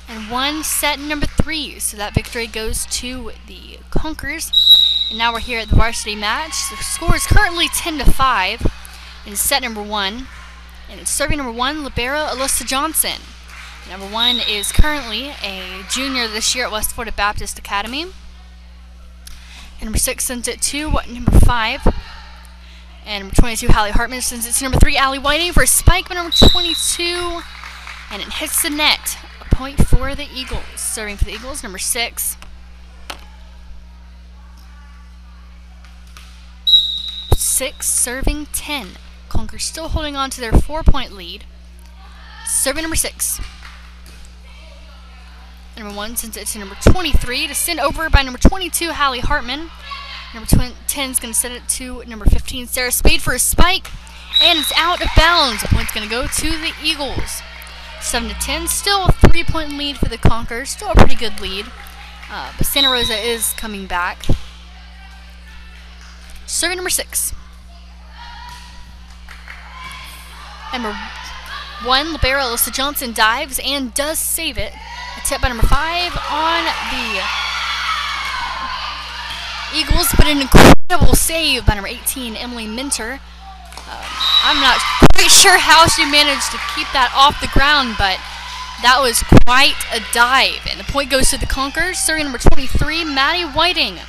and won set number 3. So that victory goes to the Conquerors. And now we're here at the varsity match. The score is currently 10-5 in set number 1. And it's serving number 1, libero Alyssa Johnson. Number 1 is currently a junior this year at West Florida Baptist Academy. And number 6 sends it to number 5. And number 22, Hallie Hartman, sends it to number 3, Allie Whiting, for a spike by number 22. And it hits the net. A point for the Eagles. Serving for the Eagles, number 6. 6 serving 10. Conquerors still holding on to their 4-point lead. Serving number 6. Number 1 sends it to number 23 to send over by number 22, Hallie Hartman. Number 10 is going to send it to number 15, Sarah Spade, for a spike. And it's out of bounds. A point's going to go to the Eagles. 7-10. Still a 3-point lead for the Conquerors. Still a pretty good lead. But Santa Rosa is coming back. Serving number 6. Number 1, libero Alyssa Johnson, dives and does save it. A tip by number 5 on the Eagles, but an incredible save by number 18, Emily Minter. I'm not quite sure how she managed to keep that off the ground, but that was quite a dive. And the point goes to the Conquerors. Serving number 23, Maddie Whiting.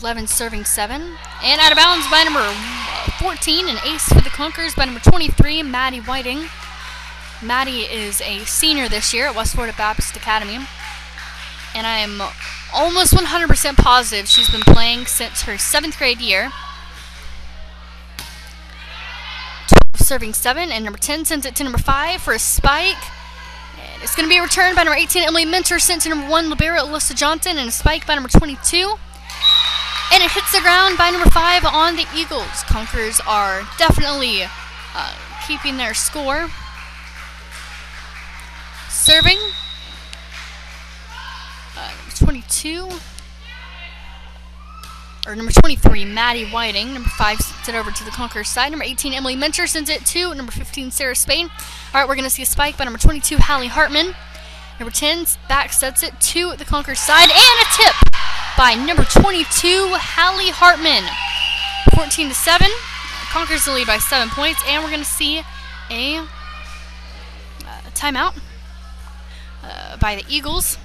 11 serving 7. And out of bounds by number 14, an ace for the Conquerors by number 23, Maddie Whiting. Maddie is a senior this year at West Florida Baptist Academy. And I am almost 100% positive she's been playing since her 7th grade year. 12 serving 7, and number 10 sends it to number 5 for a spike. And it's going to be returned by number 18, Emily Minter, sent to number 1, libero Alyssa Johnson, and a spike by number 22. And it hits the ground by number 5 on the Eagles. Conquerors are definitely keeping their score. Serving, number 22, or number 23, Maddie Whiting. Number 5 sends it over to the Conquerors side. Number 18, Emily Minter, sends it to number 15, Sarah Spade. Alright, we're going to see a spike by number 22, Hallie Hartman. Number 10 back sets it to the Conquerors side, and a tip by number 22, Hallie Hartman. 14-7. Conquerors the lead by 7 points, and we're going to see a timeout by the Eagles.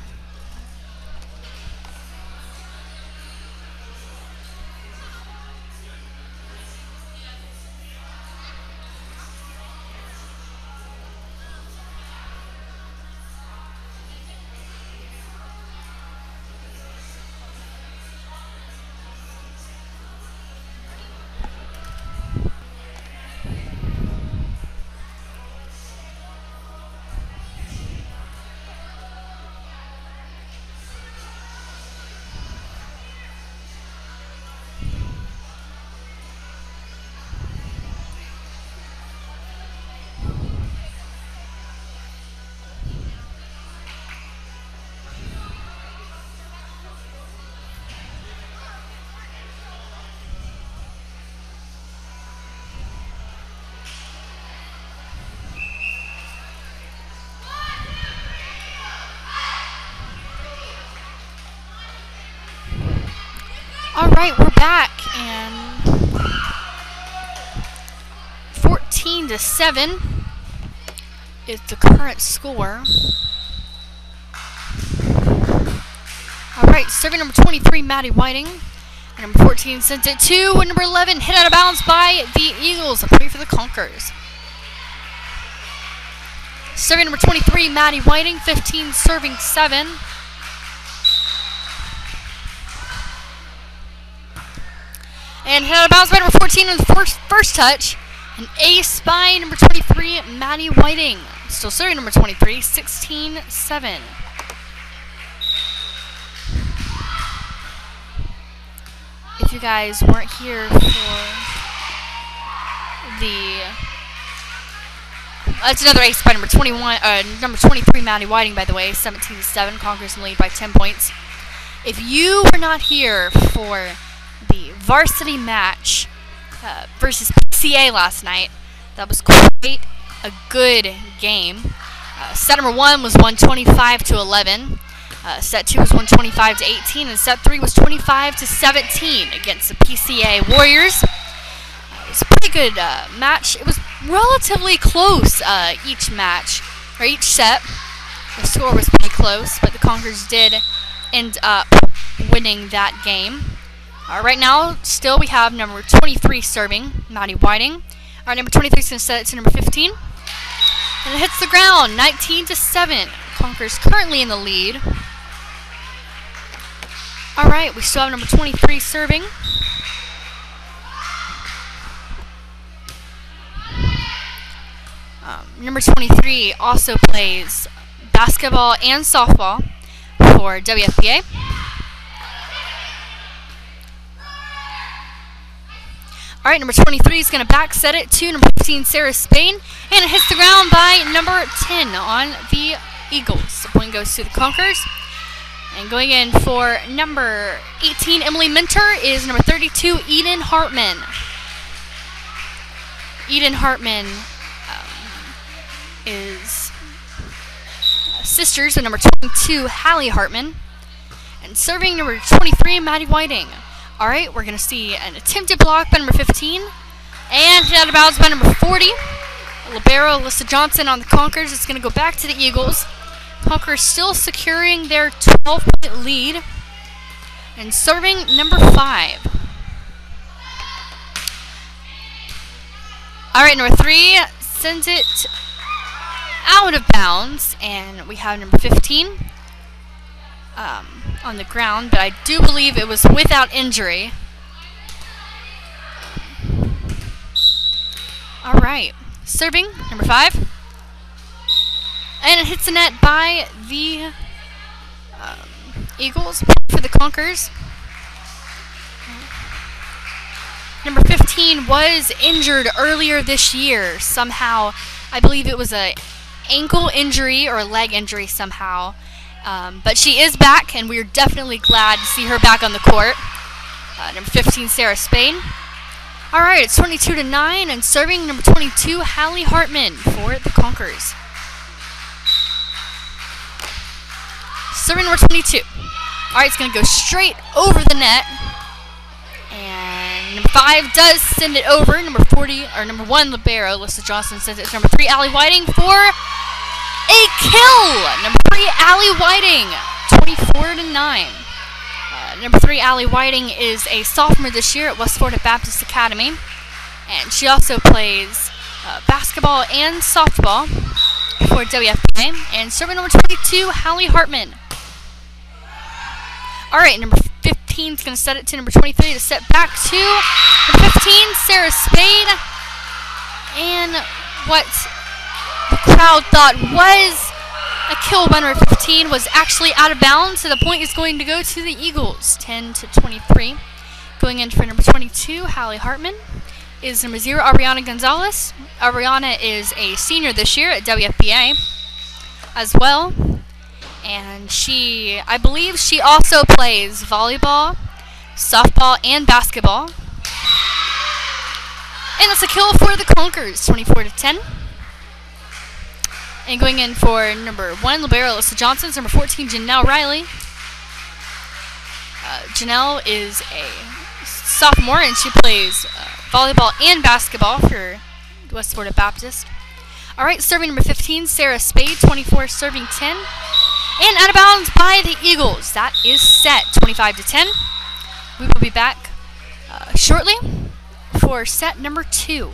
Alright, we're back, and 14-7 is the current score. Alright, serving number 23, Maddie Whiting. And number 14 sends it to number 11, hit out of bounds by the Eagles. A point for the Conquerors. Serving number 23, Maddie Whiting. 15 serving 7. And hit out of bounds by number 14 on the first touch. An ace by number 23, Maddie Whiting. Still serving number 23, 16-7. If you guys weren't here for the... That's another ace by number 21, number 23, Maddie Whiting, by the way. 17-7. Conquerors in the lead by 10 points. if you were not here for the varsity match versus PCA last night, that was quite a good game. Set number 1 was 125-11. Set 2 was 125-18, and set 3 was 25-17 against the PCA Warriors. It was a pretty good match. It was relatively close each match, or each set. The score was pretty close, but the Conquerors did end up winning that game. Right now, still we have number 23 serving, Maddie Whiting. Number 23 is going to set it to number 15. And it hits the ground, 19-7. Conquerors currently in the lead. Alright, we still have number 23 serving. Number 23 also plays basketball and softball for WFBA. Alright, number 23 is going to back set it to number 15, Sarah Spain, and it hits the ground by number 10 on the Eagles. The point goes to the Conquerors. And going in for number 18, Emily Minter, is number 32, Eden Hartman. Eden Hartman is sisters of number 22, Hallie Hartman. And serving number 23, Maddie Whiting. Alright, we're going to see an attempted block by number 15. And hit out of bounds by number 40. Libero Alyssa Johnson on the Conquerors. It's going to go back to the Eagles. Conquerors still securing their 12-point lead. And serving number 5. Alright, number 3 sends it out of bounds. And we have number 15 on the ground, but I do believe it was without injury. Alright, serving number 5. And it hits the net by the Eagles for the Conquerors. Number 15 was injured earlier this year somehow. I believe it was a ankle injury or a leg injury somehow. But she is back, and we are definitely glad to see her back on the court. Number 15, Sarah Spain. Alright, it's 22-9, and serving number 22, Hallie Hartman for the Conquerors. Serving number 22. Alright, it's going to go straight over the net. And number 5 does send it over. Number 1, Libero Alyssa Johnson sends it to number 3, Allie Whiting for a kill! Number 3, Allie Whiting, 24-9. Number 3, Allie Whiting is a sophomore this year at West Florida Baptist Academy. And she also plays basketball and softball for WFBA. And serving number 22, Hallie Hartman. Alright, number 15 is going to set it to number 23 to set back to number 15, Sarah Spade. And what the crowd thought was a kill by number 15 was actually out of bounds, so the point is going to go to the Eagles, 10-23. Going in for number 22, Hallie Hartman, is number 0, Ariana Gonzalez. Ariana is a senior this year at WFBA as well, and I believe she also plays volleyball, softball, and basketball. And it's a kill for the Conquerors, 24-10. And going in for number 1, Libero Alyssa Johnson, number 14, Janelle Riley. Janelle is a sophomore, and she plays volleyball and basketball for West Florida Baptist. Alright, serving number 15, Sarah Spade, 24, serving 10. And out of bounds by the Eagles. That is set, 25-10. We will be back shortly for set number 2.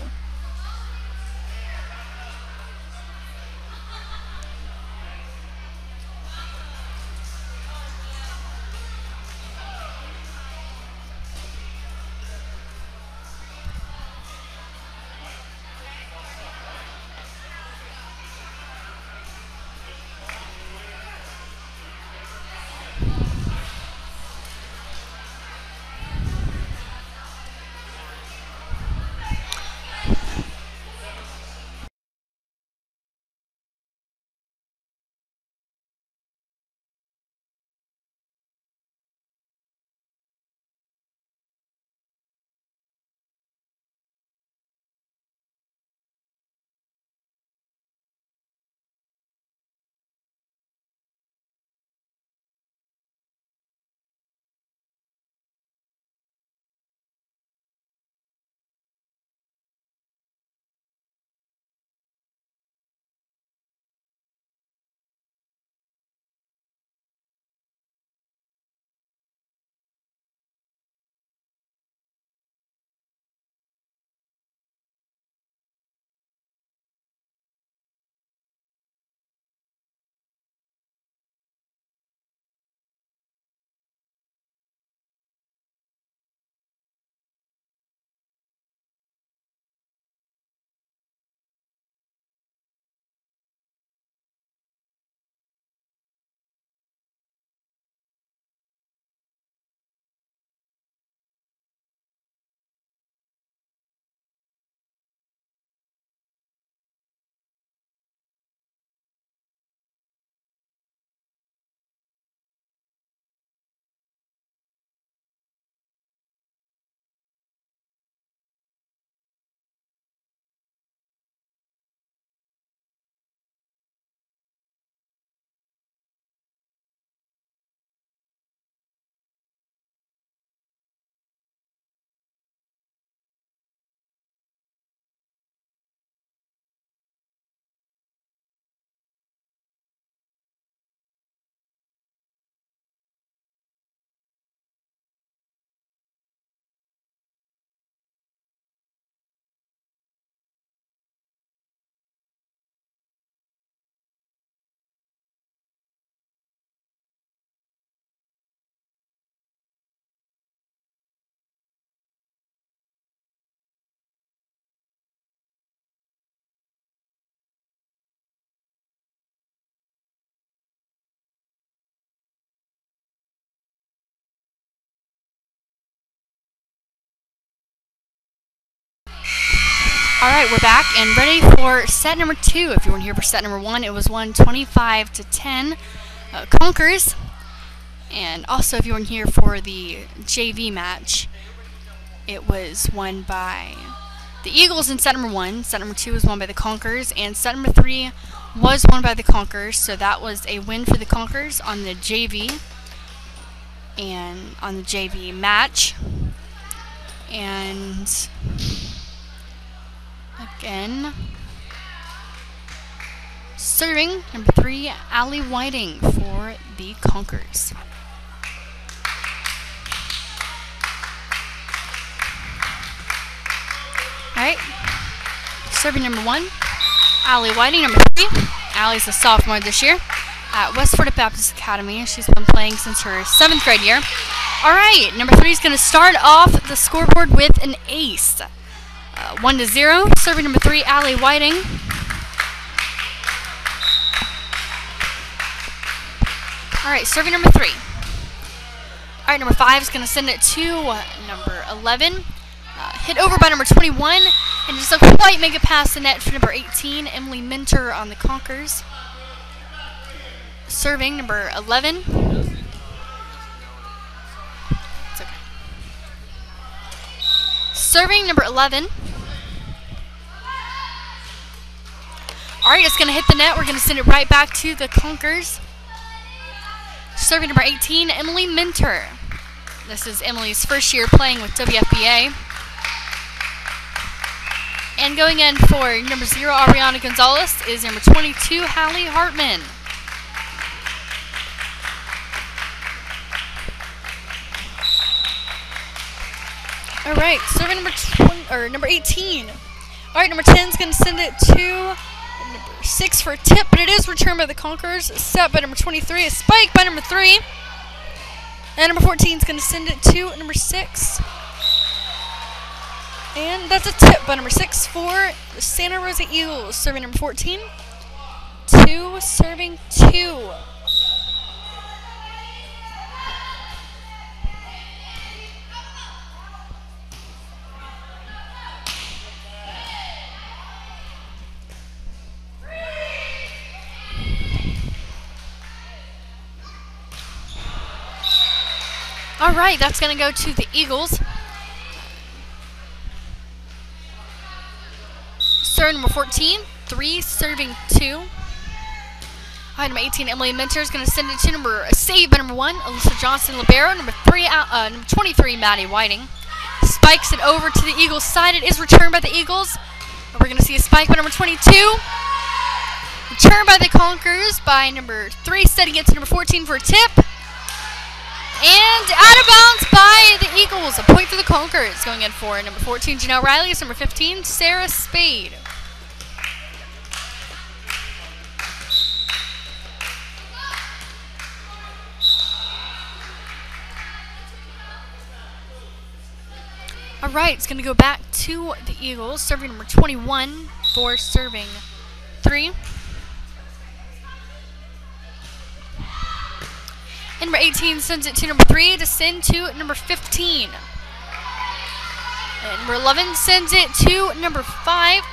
Alright, we're back and ready for set number 2. If you weren't here for set number 1, it was won 25-10. Conkers. And also, if you weren't here for the JV match, it was won by the Eagles in set number 1. Set number 2 was won by the Conkers. And set number 3 was won by the Conkers. So that was a win for the Conkers on the JV. And on the JV match. And again, serving number 3, Allie Whiting for the Conkers. Alright, serving number 1, Allie Whiting. Number 3, Allie's a sophomore this year at West Florida Baptist Academy. She's been playing since her 7th grade year. Alright, number 3 is going to start off the scoreboard with an ace. 1-0, serving number 3, Allie Whiting. Alright, serving number 3. Alright, number 5 is going to send it to number 11. Hit over by number 21, and just don't quite make it past the net for number 18, Emily Minter on the Conkers. Serving number 11. It's okay. Serving number 11. Alright, it's going to hit the net. We're going to send it right back to the Conkers. Serving number 18, Emily Minter. This is Emily's first year playing with WFBA. And going in for number 0, Ariana Gonzalez, is number 22, Hallie Hartman. Alright, serving number 18. Alright, number 10 is going to send it to number 6 for a tip, but it is returned by the Conkers. Set by number 23, a spike by number 3. And number 14 is going to send it to number 6. And that's a tip by number 6 for the Santa Rosa Eagles. Serving number 14. 2, serving 2. Alright, that's going to go to the Eagles. Serving number 14, 3, serving 2. Alright, number 18, Emily Minter is going to send it to a save by number 1, Alyssa Johnson Libero. Number 23, Maddie Whiting. Spikes it over to the Eagles side. It is returned by the Eagles. And we're going to see a spike by number 22. Returned by the Conkers by number 3, setting it to number 14 for a tip. And out of bounds by the Eagles. A point for the Conkers. Going in for number 14, Janelle Riley. Number 15, Sarah Spade. Alright, it's going to go back to the Eagles. Serving number 21 for serving 3. And number 18 sends it to number 3 to send to number 15. And number 11 sends it to number 5.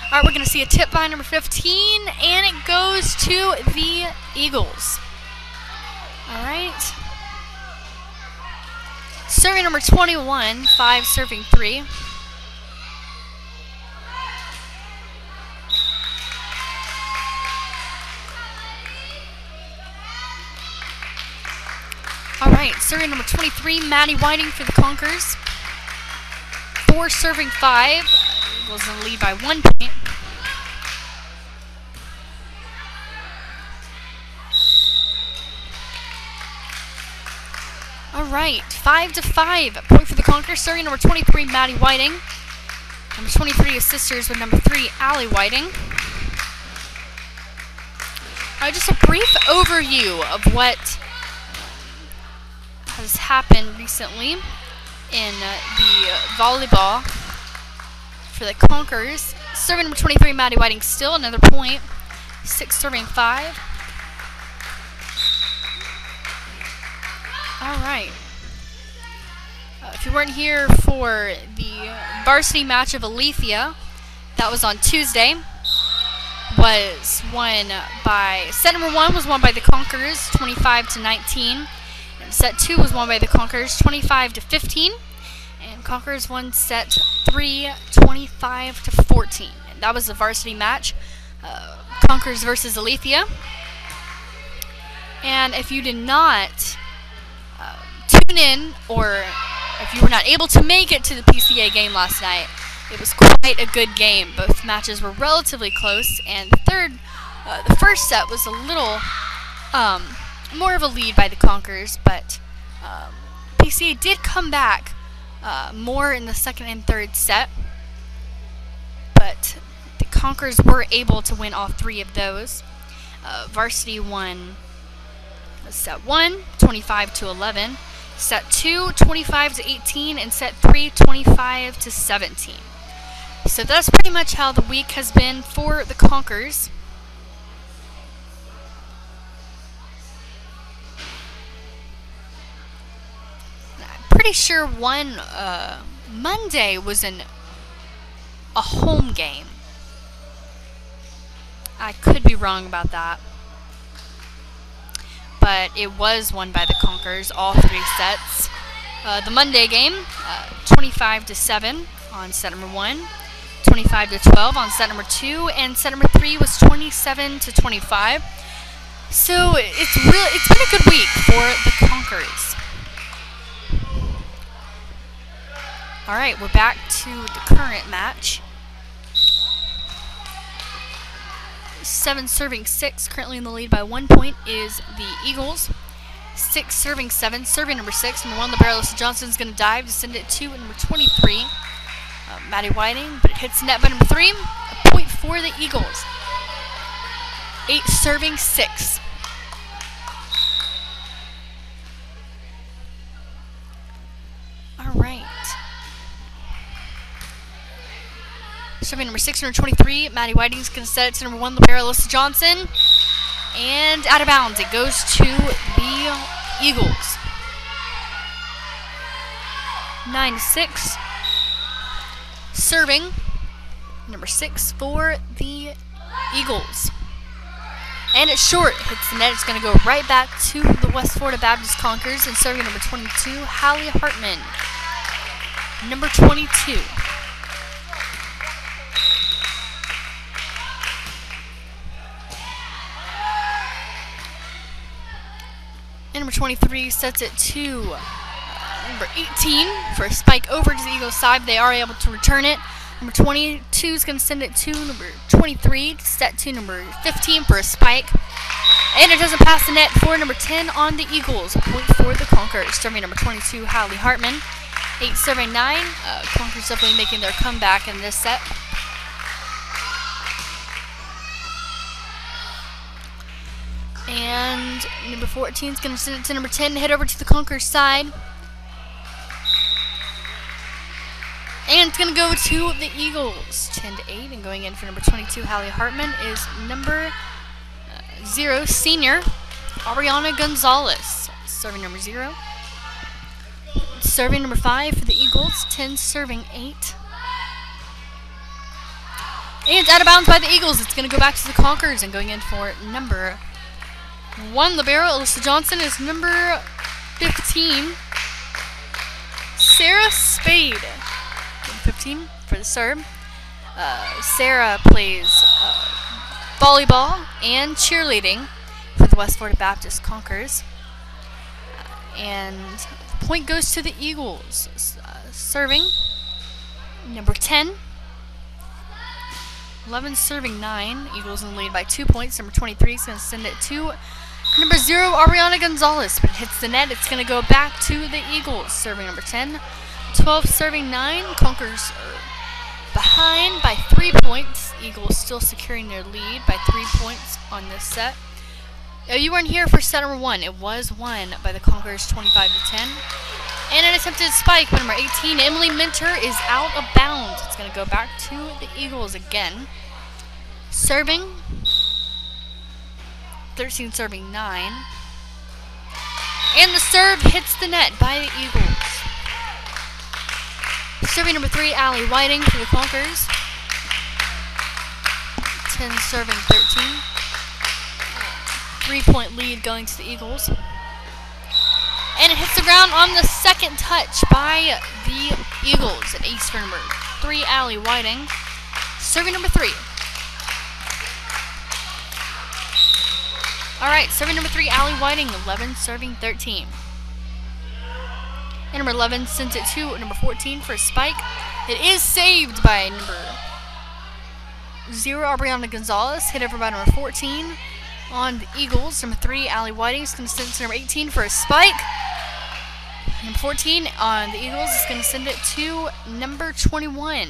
Alright, we're going to see a tip by number 15, and it goes to the Eagles. Alright. Serving number 21, 5 serving 3. Alright, serving number 23, Maddie Whiting for the Conkers. 4 serving 5. Eagles in the lead by 1 point. Alright, 5-5. A point for the Conkers. Serving number 23, Maddie Whiting. Number 23 is sisters with number 3, Allie Whiting. Just a brief overview of what has happened recently in the volleyball for the Conkers. Serving number 23, Maddie Whiting, still another point. 6 serving 5. Alright. If you weren't here for the varsity match of Alethea, that was on Tuesday, was won by, set number 1 was won by the Conquerors 25-19. And set 2 was won by the Conquerors 25-15. And Conquerors won set 3 25-14. And that was the varsity match. Conquerors versus Alethea. And if you did not tune in, or if you were not able to make it to the PCA game last night, it was quite a good game. Both matches were relatively close, and the first set was a little more of a lead by the Conquerors, but PCA did come back more in the second and third set, but the Conquerors were able to win all 3 of those. Varsity won set 1, 25-11, set 2, 25-18, and set 3, 25-17. So that's pretty much how the week has been for the Conquerors. I'm pretty sure one Monday was a home game. I could be wrong about that, but it was won by the Conquerors, all 3 sets. The Monday game, 25-7 on set number 1, 25-12 on set number 2, and set number 3 was 27-25. So it's been a good week for the Conquerors. All right, we're back to the current match. 7 serving 6, currently in the lead by 1 point, is the Eagles. 6 serving 7, serving number 6, number 1, Libero Alyssa Johnson is going to dive to send it to number 23, Maddie Whiting, but it hits net by number 3. A point for the Eagles. 8 serving 6. All right. Serving number 6, number 23, Maddie Whiting is going to set it to number 1, Libero Alyssa Johnson. And out of bounds, it goes to the Eagles. 9-6. Serving number 6 for the Eagles. And it's short. Hits the net. It's going to go right back to the West Florida Baptist Conquerors. And serving number 22, Hallie Hartman. Number 22. And number 23 sets it to number 18 for a spike over to the Eagles side. They are able to return it. Number 22 is going to send it to number 23 to set to number 15 for a spike. And it doesn't pass the net for number 10 on the Eagles. A point for the Conquerors. Serving number 22, Hallie Hartman. 8 serving 9. Conquerors definitely making their comeback in this set. And number 14 is going to send it to number 10 to head over to the Conquerors side. And it's going to go to the Eagles. 10-8. And going in for number 22, Hallie Hartman, is number 0, senior, Ariana Gonzalez. Serving number 0. Serving number 5 for the Eagles. 10 serving 8. And it's out of bounds by the Eagles. It's going to go back to the Conquerors. And going in for number 1, Libero Alyssa Johnson, is number 15, Sarah Spade. 15 for the serve. Sarah plays volleyball and cheerleading for the West Florida Baptist Conquerors. And the point goes to the Eagles. Serving number 10. 11 serving 9. Eagles in the lead by 2 points. Number 23 is going to send it to number 0, Ariana Gonzalez, but it hits the net. It's going to go back to the Eagles. Serving number 10. 12 serving 9. Conquerors are behind by 3 points. Eagles still securing their lead by 3 points on this set. You weren't here for set number 1. It was won by the Conquerors 25-10. And an attempted spike by number 18, Emily Minter, is out of bounds. It's going to go back to the Eagles again. Serving 13 serving 9. And the serve hits the net by the Eagles. Serving number 3, Allie Whiting for the Conquerors. 10 serving 13. 3-point lead going to the Eagles. And it hits the ground on the second touch by the Eagles. An ace for number 3, Allie Whiting. Serving number 3. Alright, serving number 3, Allie Whiting. 11 serving 13. And number 11 sends it to number 14 for a spike. It is saved by number 0, Aubriana Gonzalez. Hit over by number 14 on the Eagles. Number 3, Allie Whiting is going to send it to number 18 for a spike. Number 14 on the Eagles is going to send it to number 21.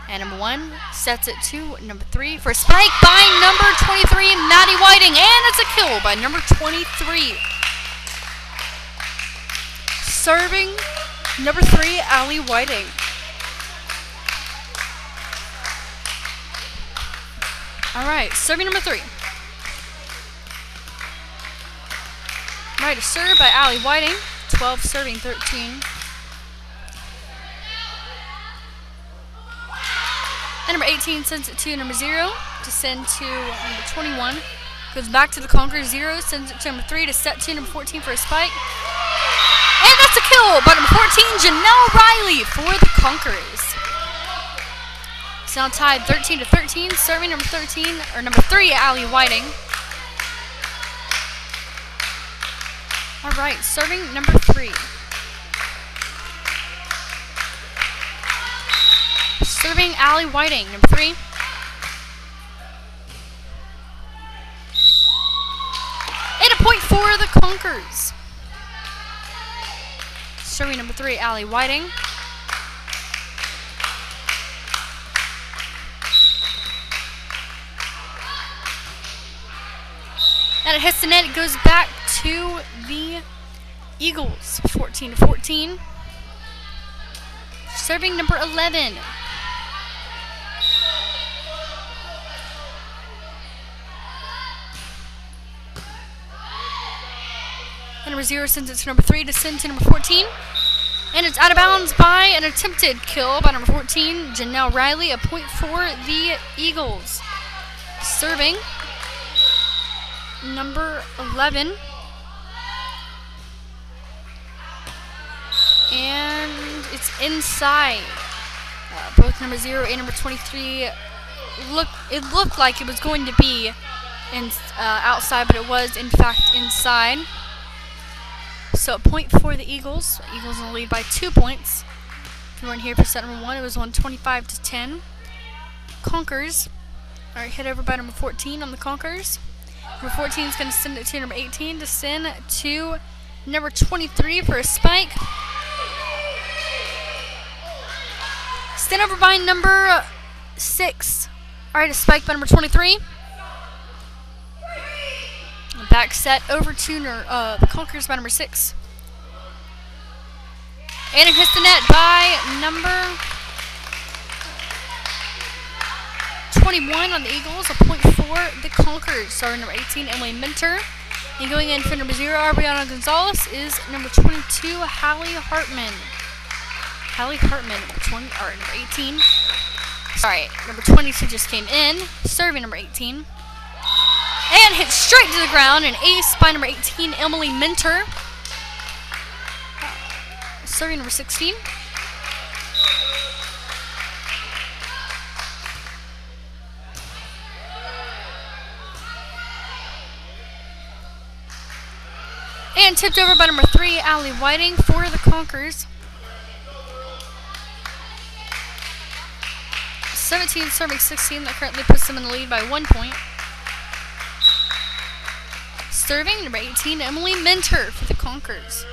And number 1 sets it to number 3 for a spike by number 23, Maddie Whiting. And it's a kill by number 23. Serving number 3, Allie Whiting. Alright, serving number 3. Right to serve by Allie Whiting. 12 serving 13. And number 18 sends it to number 0 to send to number 21. Goes back to the Conquerors. 0 sends it to number 3 to set to number 14 for a spike. And that's a kill by number 14, Janelle Riley for the Conquerors. It's now tied 13-13. Serving number 13, or number 3, Allie Whiting. Alright, serving number 3. Serving Allie Whiting, number 3. And a point for the Conquerors. Serving number 3, Allie Whiting. And it hits the net. It goes back to the Eagles. 14-14. Serving number 11. And number 0 sends it to number 3 to send to number 14. And it's out of bounds by an attempted kill by number 14, Janelle Riley. A point for the Eagles. Serving number 11. And it's inside. Both number 0 and number 23 looked like it was going to be outside, but it was in fact inside. So a point for the Eagles. Eagles in the lead by 2 points. If you weren't here for set number 1, it was 125-10. Conquerors are hit over by number 14 on the Conquerors. Number 14 is going to send it to number 18 to send to number 23 for a spike. Sent over by number 6. Alright, a spike by number 23. Back set over to the Conquerors by number 6. And it hits the net by number 21 on the Eagles. A point for the Conquerors. Sorry, number 18, Emily Minter. And going in for number 0, Aubriana Gonzalez, is number 22, Hallie Hartman. Hallie Hartman, number 18. Sorry, number 22 just came in. Serving number 18. And hit straight to the ground. An ace by number 18, Emily Minter. Serving number 16. And tipped over by number 3, Allie Whiting for the Conquerors. 17 serving 16. That currently puts them in the lead by 1 point. Serving number 18, Emily Minter for the Conquerors.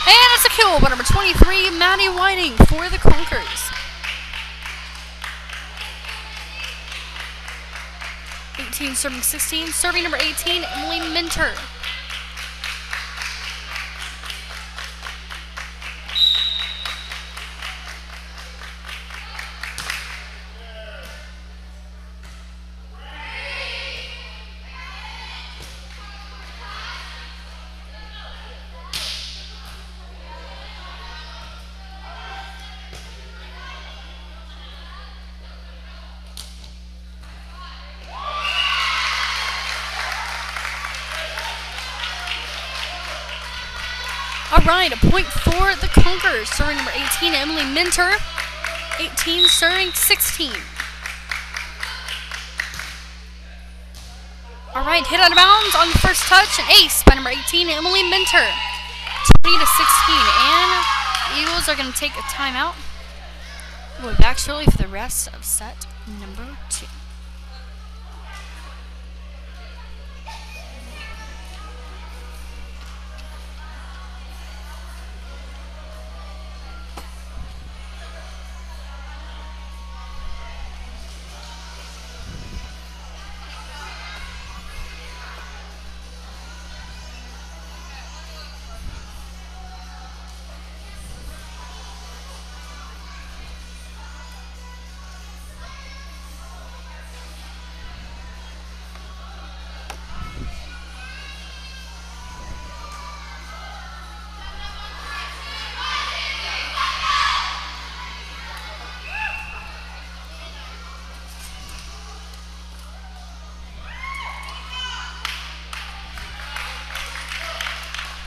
And it's a kill by number 23, Maddie Whiting for the Conquerors. 18 serving 16. Serving number 18, Emily Minter. Alright, a point for the Conquerors. Serving number 18, Emily Minter. 18, serving 16. Alright, hit out of bounds on the first touch. An ace by number 18, Emily Minter. 20 to 16. And the Eagles are going to take a timeout. We'll be back shortly for the rest of set number 2.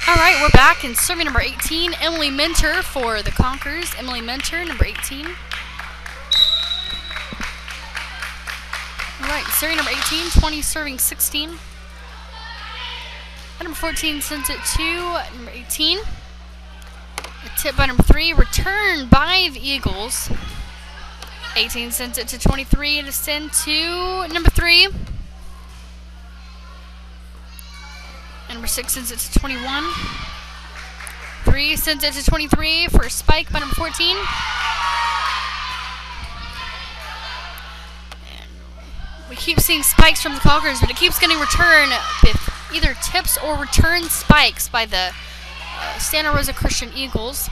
Alright, we're back, and serving number 18, Emily Minter for the Conquerors. Emily Minter, number 18. Alright, serving number 18, 20 serving 16. And number 14 sends it to number 18. A tip by number 3, returned by the Eagles. 18 sends it to 23 to send to number 3. Number 6 sends it to 21. 3 sends it to 23 for a spike by number 14. And we keep seeing spikes from the Conquerors, but it keeps getting returned with either tips or return spikes by the Santa Rosa Christian Eagles.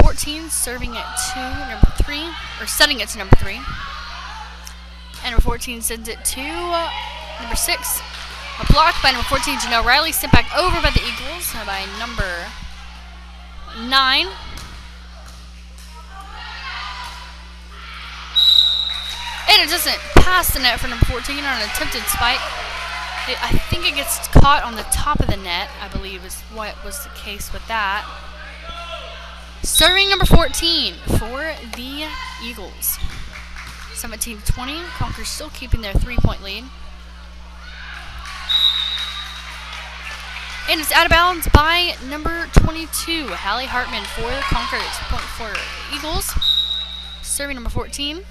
14 serving it to number 3, or setting it to number 3. And number 14 sends it to number 6. A block by number 14, Janelle Riley, sent back over by the Eagles by number 9. And it doesn't pass the net for number 14 on an attempted spike. I think it gets caught on the top of the net, I believe is what was the case with that. Serving number 14 for the Eagles. 17-20, Conquerors still keeping their 3-point lead. And it's out of bounds by number 22, Hallie Hartman for the Conquerors. Point for Eagles. Serving number 14.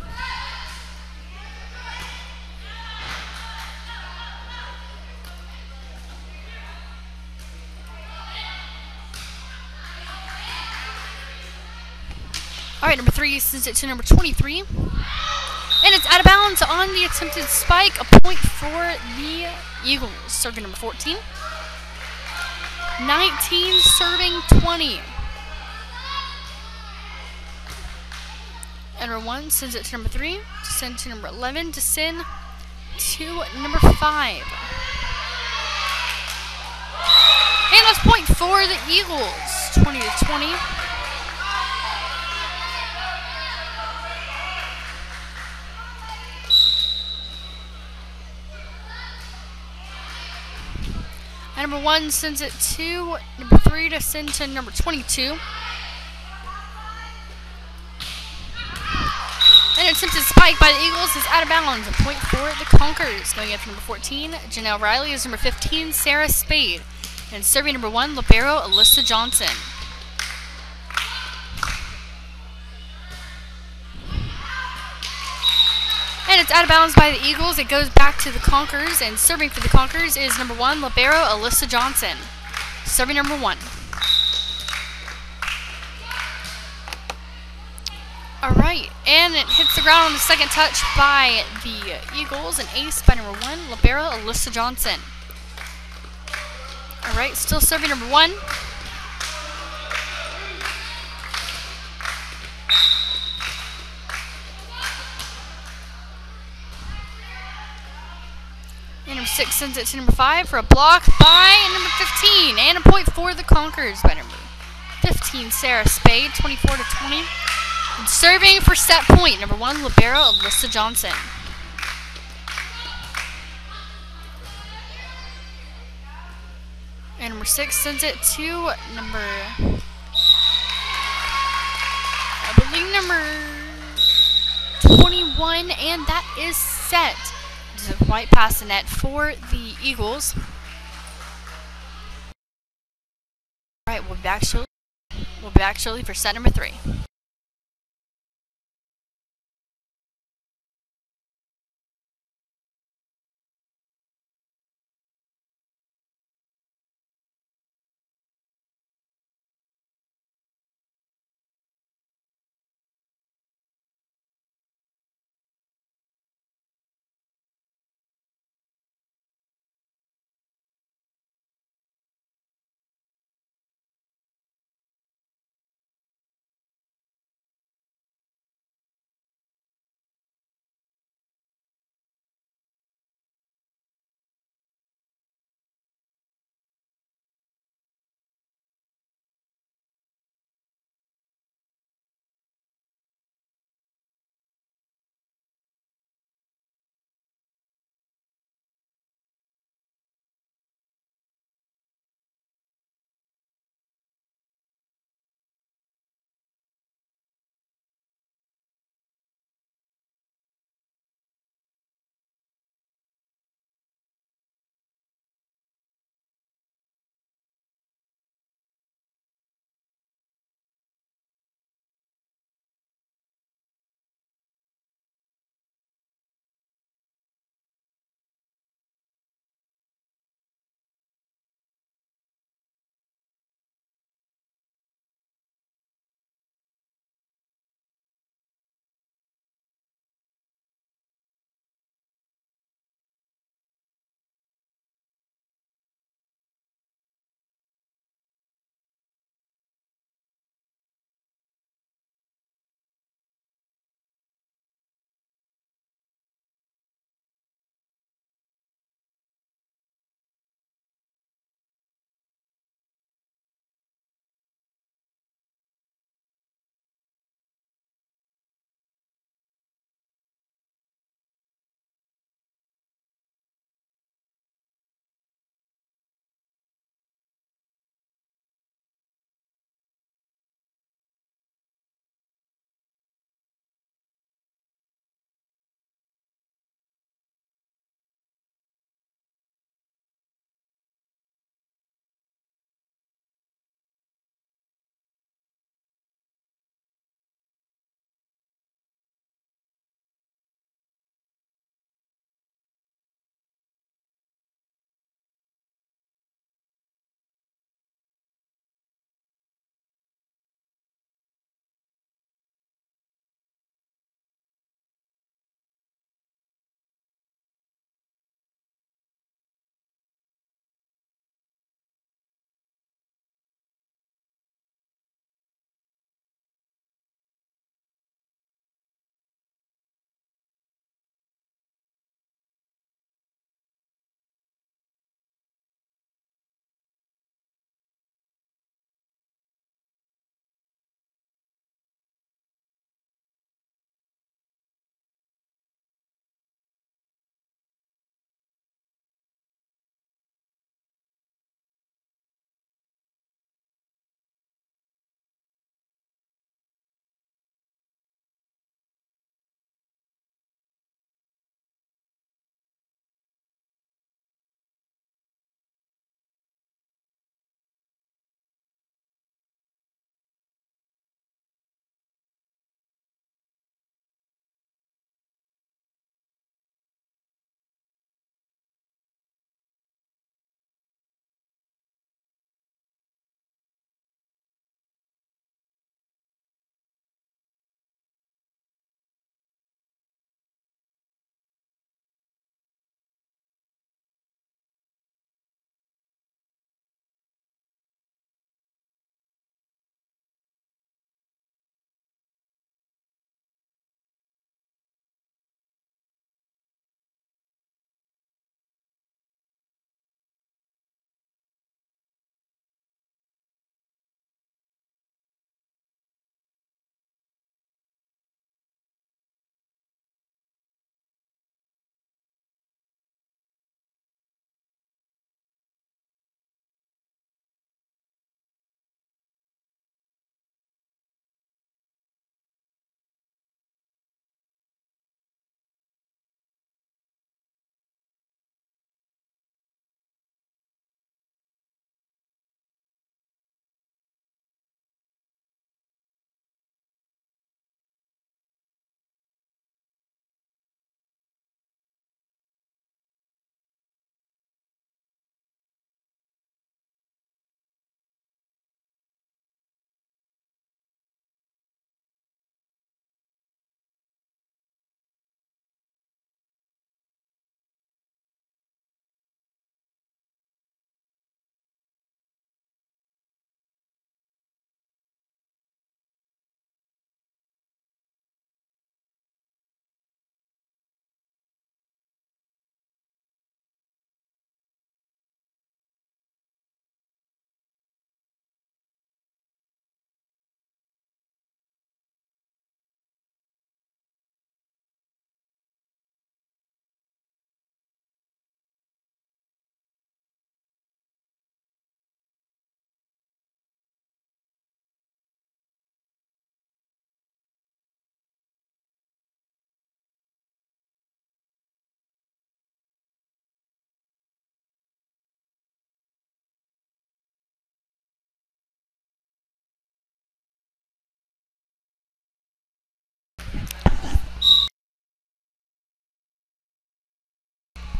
Alright, number 3 sends it to number 23. And it's out of bounds on the attempted spike. A point for the Eagles. Serving number 14. 19 serving 20. And number 1 sends it to number 3. To send to number 11. To send to number 5. And that's point for the Eagles. 20-20. And number 1 sends it to number 3 to send to number 22. An attempted spike by the Eagles is out of bounds. A point for the Conquerors. Going after number 14, Janelle Riley, is number 15, Sarah Spade. And serving number 1, libero Alyssa Johnson. And it's out of bounds by the Eagles. It goes back to the Conquerors, and serving for the Conquerors is number 1, libero Alyssa Johnson. Serving number 1. Alright, and it hits the ground on the second touch by the Eagles. An ace by number 1, libero Alyssa Johnson. Alright, still serving number 1. And number 6 sends it to number 5 for a block by number 15. And a point for the Conquerors by number 15, Sarah Spade, 24-20. And serving for set point, number 1, libero Alyssa Johnson. Number 6 sends it to number, I believe number 21, and that is set. Just right past the net for the Eagles. Alright, we'll be back shortly. We'll be back shortly for set number 3.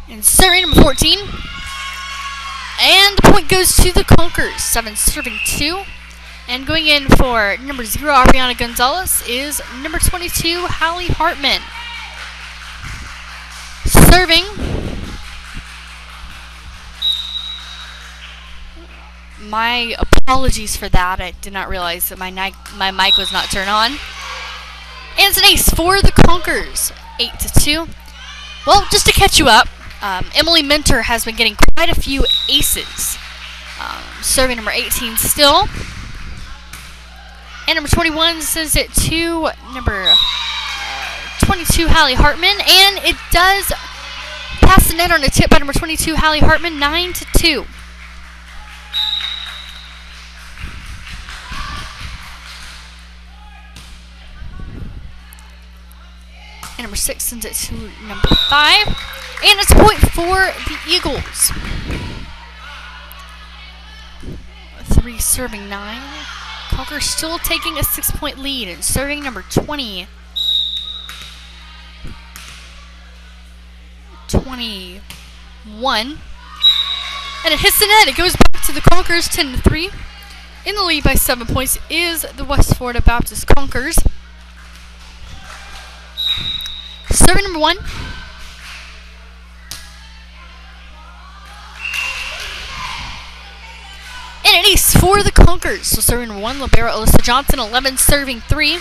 And serving number 14. And the point goes to the Conkers. 7 serving 2. And going in for number 0, Ariana Gonzalez, is number 22, Hallie Hartman. Serving. My apologies for that. I did not realize that my mic was not turned on. And it's an ace for the Conkers. 8-2. Well, just to catch you up, Emily Minter has been getting quite a few aces. Serving number 18 still. And number 21 sends it to number 22, Hallie Hartman. And it does pass the net on a tip by number 22, Hallie Hartman, 9-2. And number 6 sends it to number 5. And it's a point for the Eagles. 3 serving 9. Conkers still taking a 6-point lead, and serving number 21. And it hits the net. It goes back to the Conkers, 10-3. In the lead by 7 points is the West Florida Baptist Conkers. Serving number 1. And an ace for the Conkers. So serving number 1, libero Alyssa Johnson, 11 serving 3.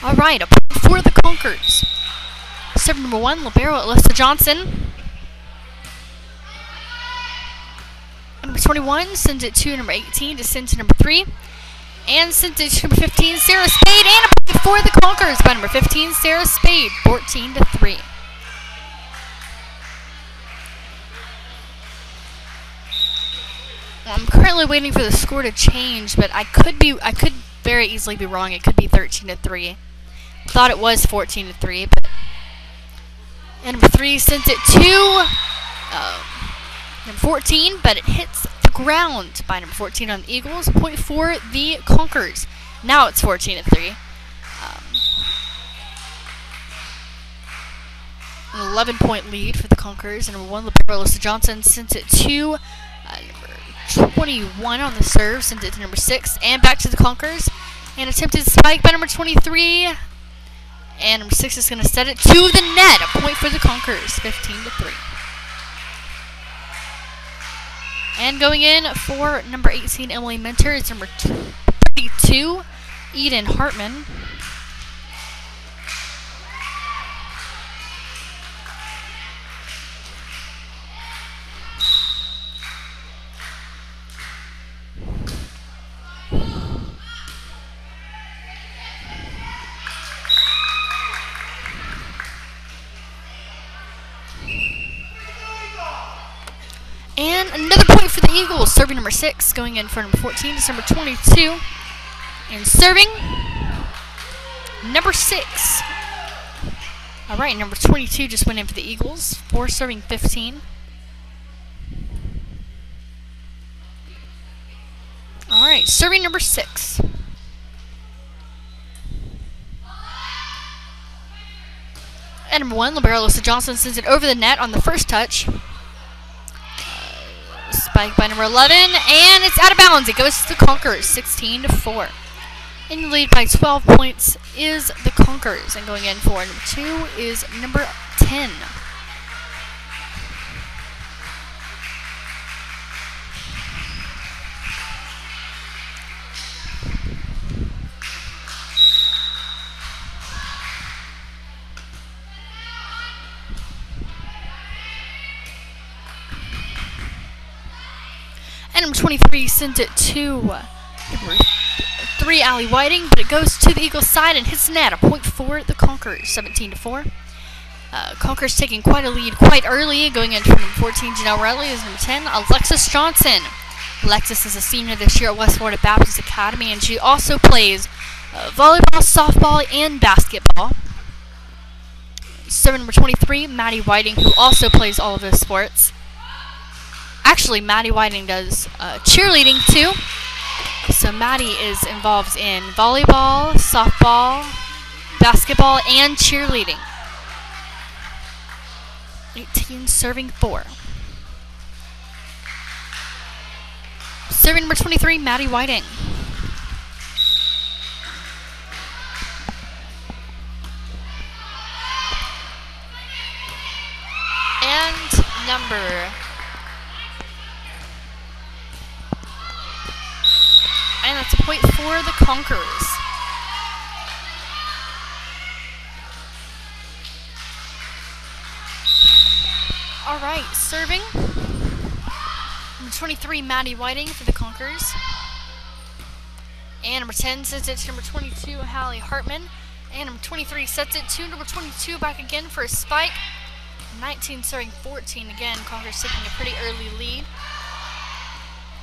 Alright, a point for the Conkers. Serving number 1, libero Alyssa Johnson. Number 21 sends it to number 18 to send to number 3. And sends it to number 15, Sarah Spade. And a point for the Conkers by number 15, Sarah Spade, 14-3. I'm currently waiting for the score to change, but I could very easily be wrong. It could be 13-3. Thought it was 14-3, but and number 3 sent it to number 14, but it hits the ground by number 14 on the Eagles. Point for the Conkers. Now it's 14-3. An 11-point lead for the Conkers. And number 1, libero Alyssa Johnson sent it to number 21 on the serve. Sent it to number 6, and back to the Conkers. And attempted spike by number 23. And number 6 is going to set it to the net. A point for the Conkers, 15-3. And going in for number 18, Emily Minter, is number 32, Eden Hartman. And another point for the Eagles. Serving number 6, going in for number 14, is number 22. And serving number 6. Alright, number 22 just went in for the Eagles. 4 serving 15. Alright, serving number 6. And number 1, libero Alyssa Johnson sends it over the net on the first touch. Spike by number 11, and it's out of bounds. It goes to the Conkers, 16-4. In the lead by 12 points is the Conkers, and going in for number 2 is number 10. And number 23 sent it to number 3, Allie Whiting, but it goes to the Eagles' side and hits the net. A point for the Conkers, 17-4. Conkers taking quite a lead quite early, going in from number 14, Janelle Riley, is number 10, Alexis Johnson. Alexis is a senior this year at West Florida Baptist Academy, and she also plays volleyball, softball, and basketball. Serving number 23, Maddie Whiting, who also plays all of those sports. Actually, Maddie Whiting does cheerleading too. So Maddie is involved in volleyball, softball, basketball, and cheerleading. 18 serving 4. Serving number 23, Maddie Whiting. And number... And that's a point for the Conquerors. All right, serving. Number 23, Maddie Whiting for the Conquerors. And number 10 sets it to number 22, Hallie Hartman. And number 23 sets it to number 22 back again for a spike. 19 serving 14 again. Conquerors taking a pretty early lead.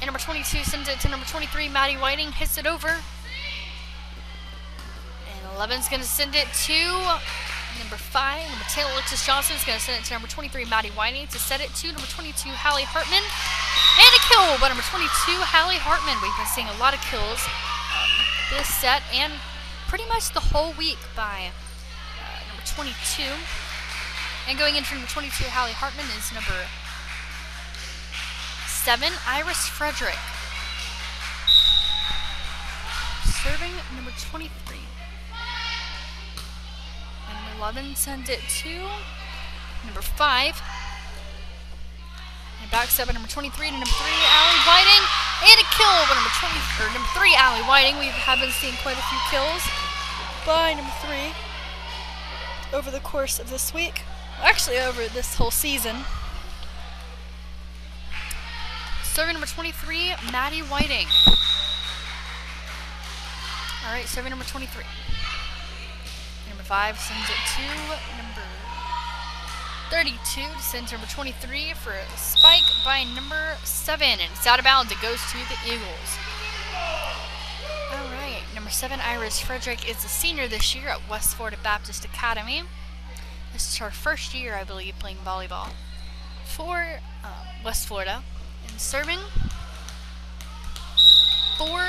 And number 22 sends it to number 23, Maddie Whiting, hits it over. And 11's going to send it to number 5. Number 10, Alexis Johnson is going to send it to number 23, Maddie Whiting, to set it to number 22, Hallie Hartman. And a kill by number 22, Hallie Hartman. We've been seeing a lot of kills this set and pretty much the whole week by number 22. And going in for number 22, Hallie Hartman, is number 7, Iris Frederick. Serving number 23. And number 11 sends it to number 5. And backs up at number 23 to number 3, Allie Whiting. And a kill by number 3, Allie Whiting. We have been seeing quite a few kills by number 3 over the course of this week. Actually, over this whole season. Serving number 23, Maddie Whiting. Alright, serving number 23. Number 5 sends it to number 32 to send to number 23 for a spike by number 7. And it's out of bounds. It goes to the Eagles. Alright, number 7, Iris Frederick, is a senior this year at West Florida Baptist Academy. This is her first year, I believe, playing volleyball for West Florida. And serving for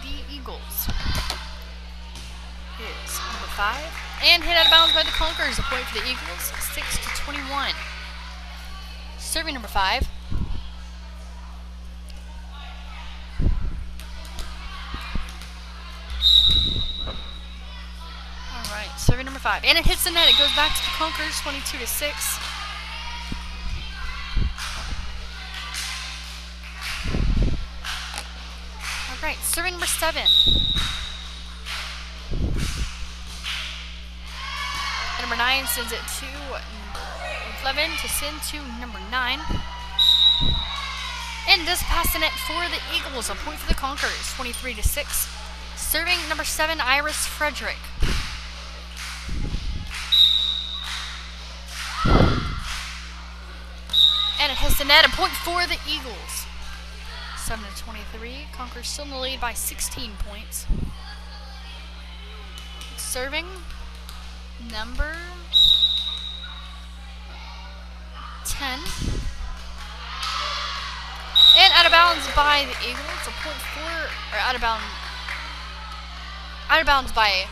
the Eagles is number 5. And hit out of bounds by the Conquerors. A point for the Eagles, 6-21. Serving number 5. Alright, serving number 5. And it hits the net. It goes back to the Conquerors, 22-6. Alright, serving number 7. And number 9 sends it to number 11 to send to number 9. And does pass the net for the Eagles. A point for the Conquerors, 23-6. Serving number 7, Iris Frederick. And it hits the net. A point for the Eagles. 7-23. Conquerors still in the lead by 16 points. Serving number 10. And out of bounds by the Eagles. A point for, or out of bounds by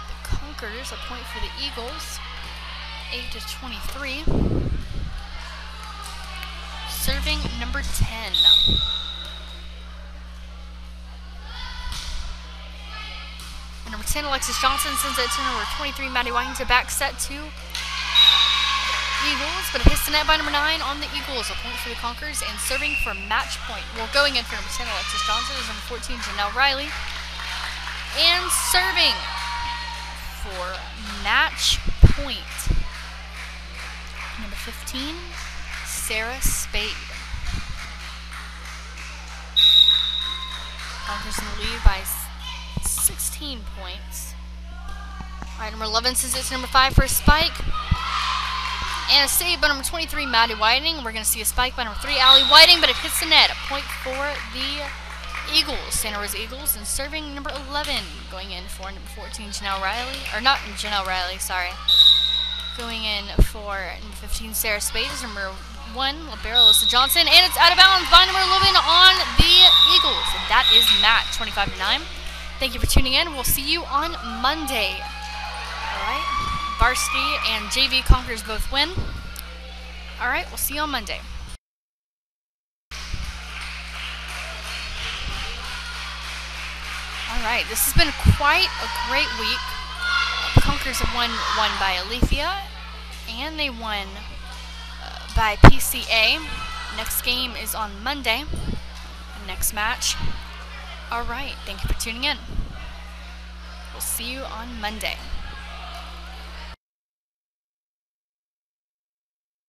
the Conquerors. A point for the Eagles. 8-23. Serving number 10. And number 10, Alexis Johnson, sends it to number 23, Maddie Whiting, to back set to Eagles, but it hits the net by number 9 on the Eagles. A point for the Conquerors, and serving for match point. Well, going in for number 10, Alexis Johnson, is number 14, Janelle Riley. And serving for match point, number 15, Sarah Spade. Conquerors in the lead by 16 points. Alright, number 11 sends it to number 5 for a spike. And a save by number 23, Maddie Whiting. We're going to see a spike by number 3, Allie Whiting, but it hits the net. A point for the Eagles, Santa Rosa Eagles. And serving number 11, going in for number 14, Janelle Riley. Or not Janelle Riley, sorry. Going in for number 15, Sarah Spades. Number 1, Libero, Alyssa Johnson. And it's out of bounds by number 11 on the Eagles. And that is match 25-9. Thank you for tuning in. We'll see you on Monday. All right. Varsity and JV Conquerors both win. All right. We'll see you on Monday. All right. This has been quite a great week. The Conquerors have won by Alethea, and they won by PCA. Next game is on Monday. The next match. All right. Thank you for tuning in. We'll see you on Monday.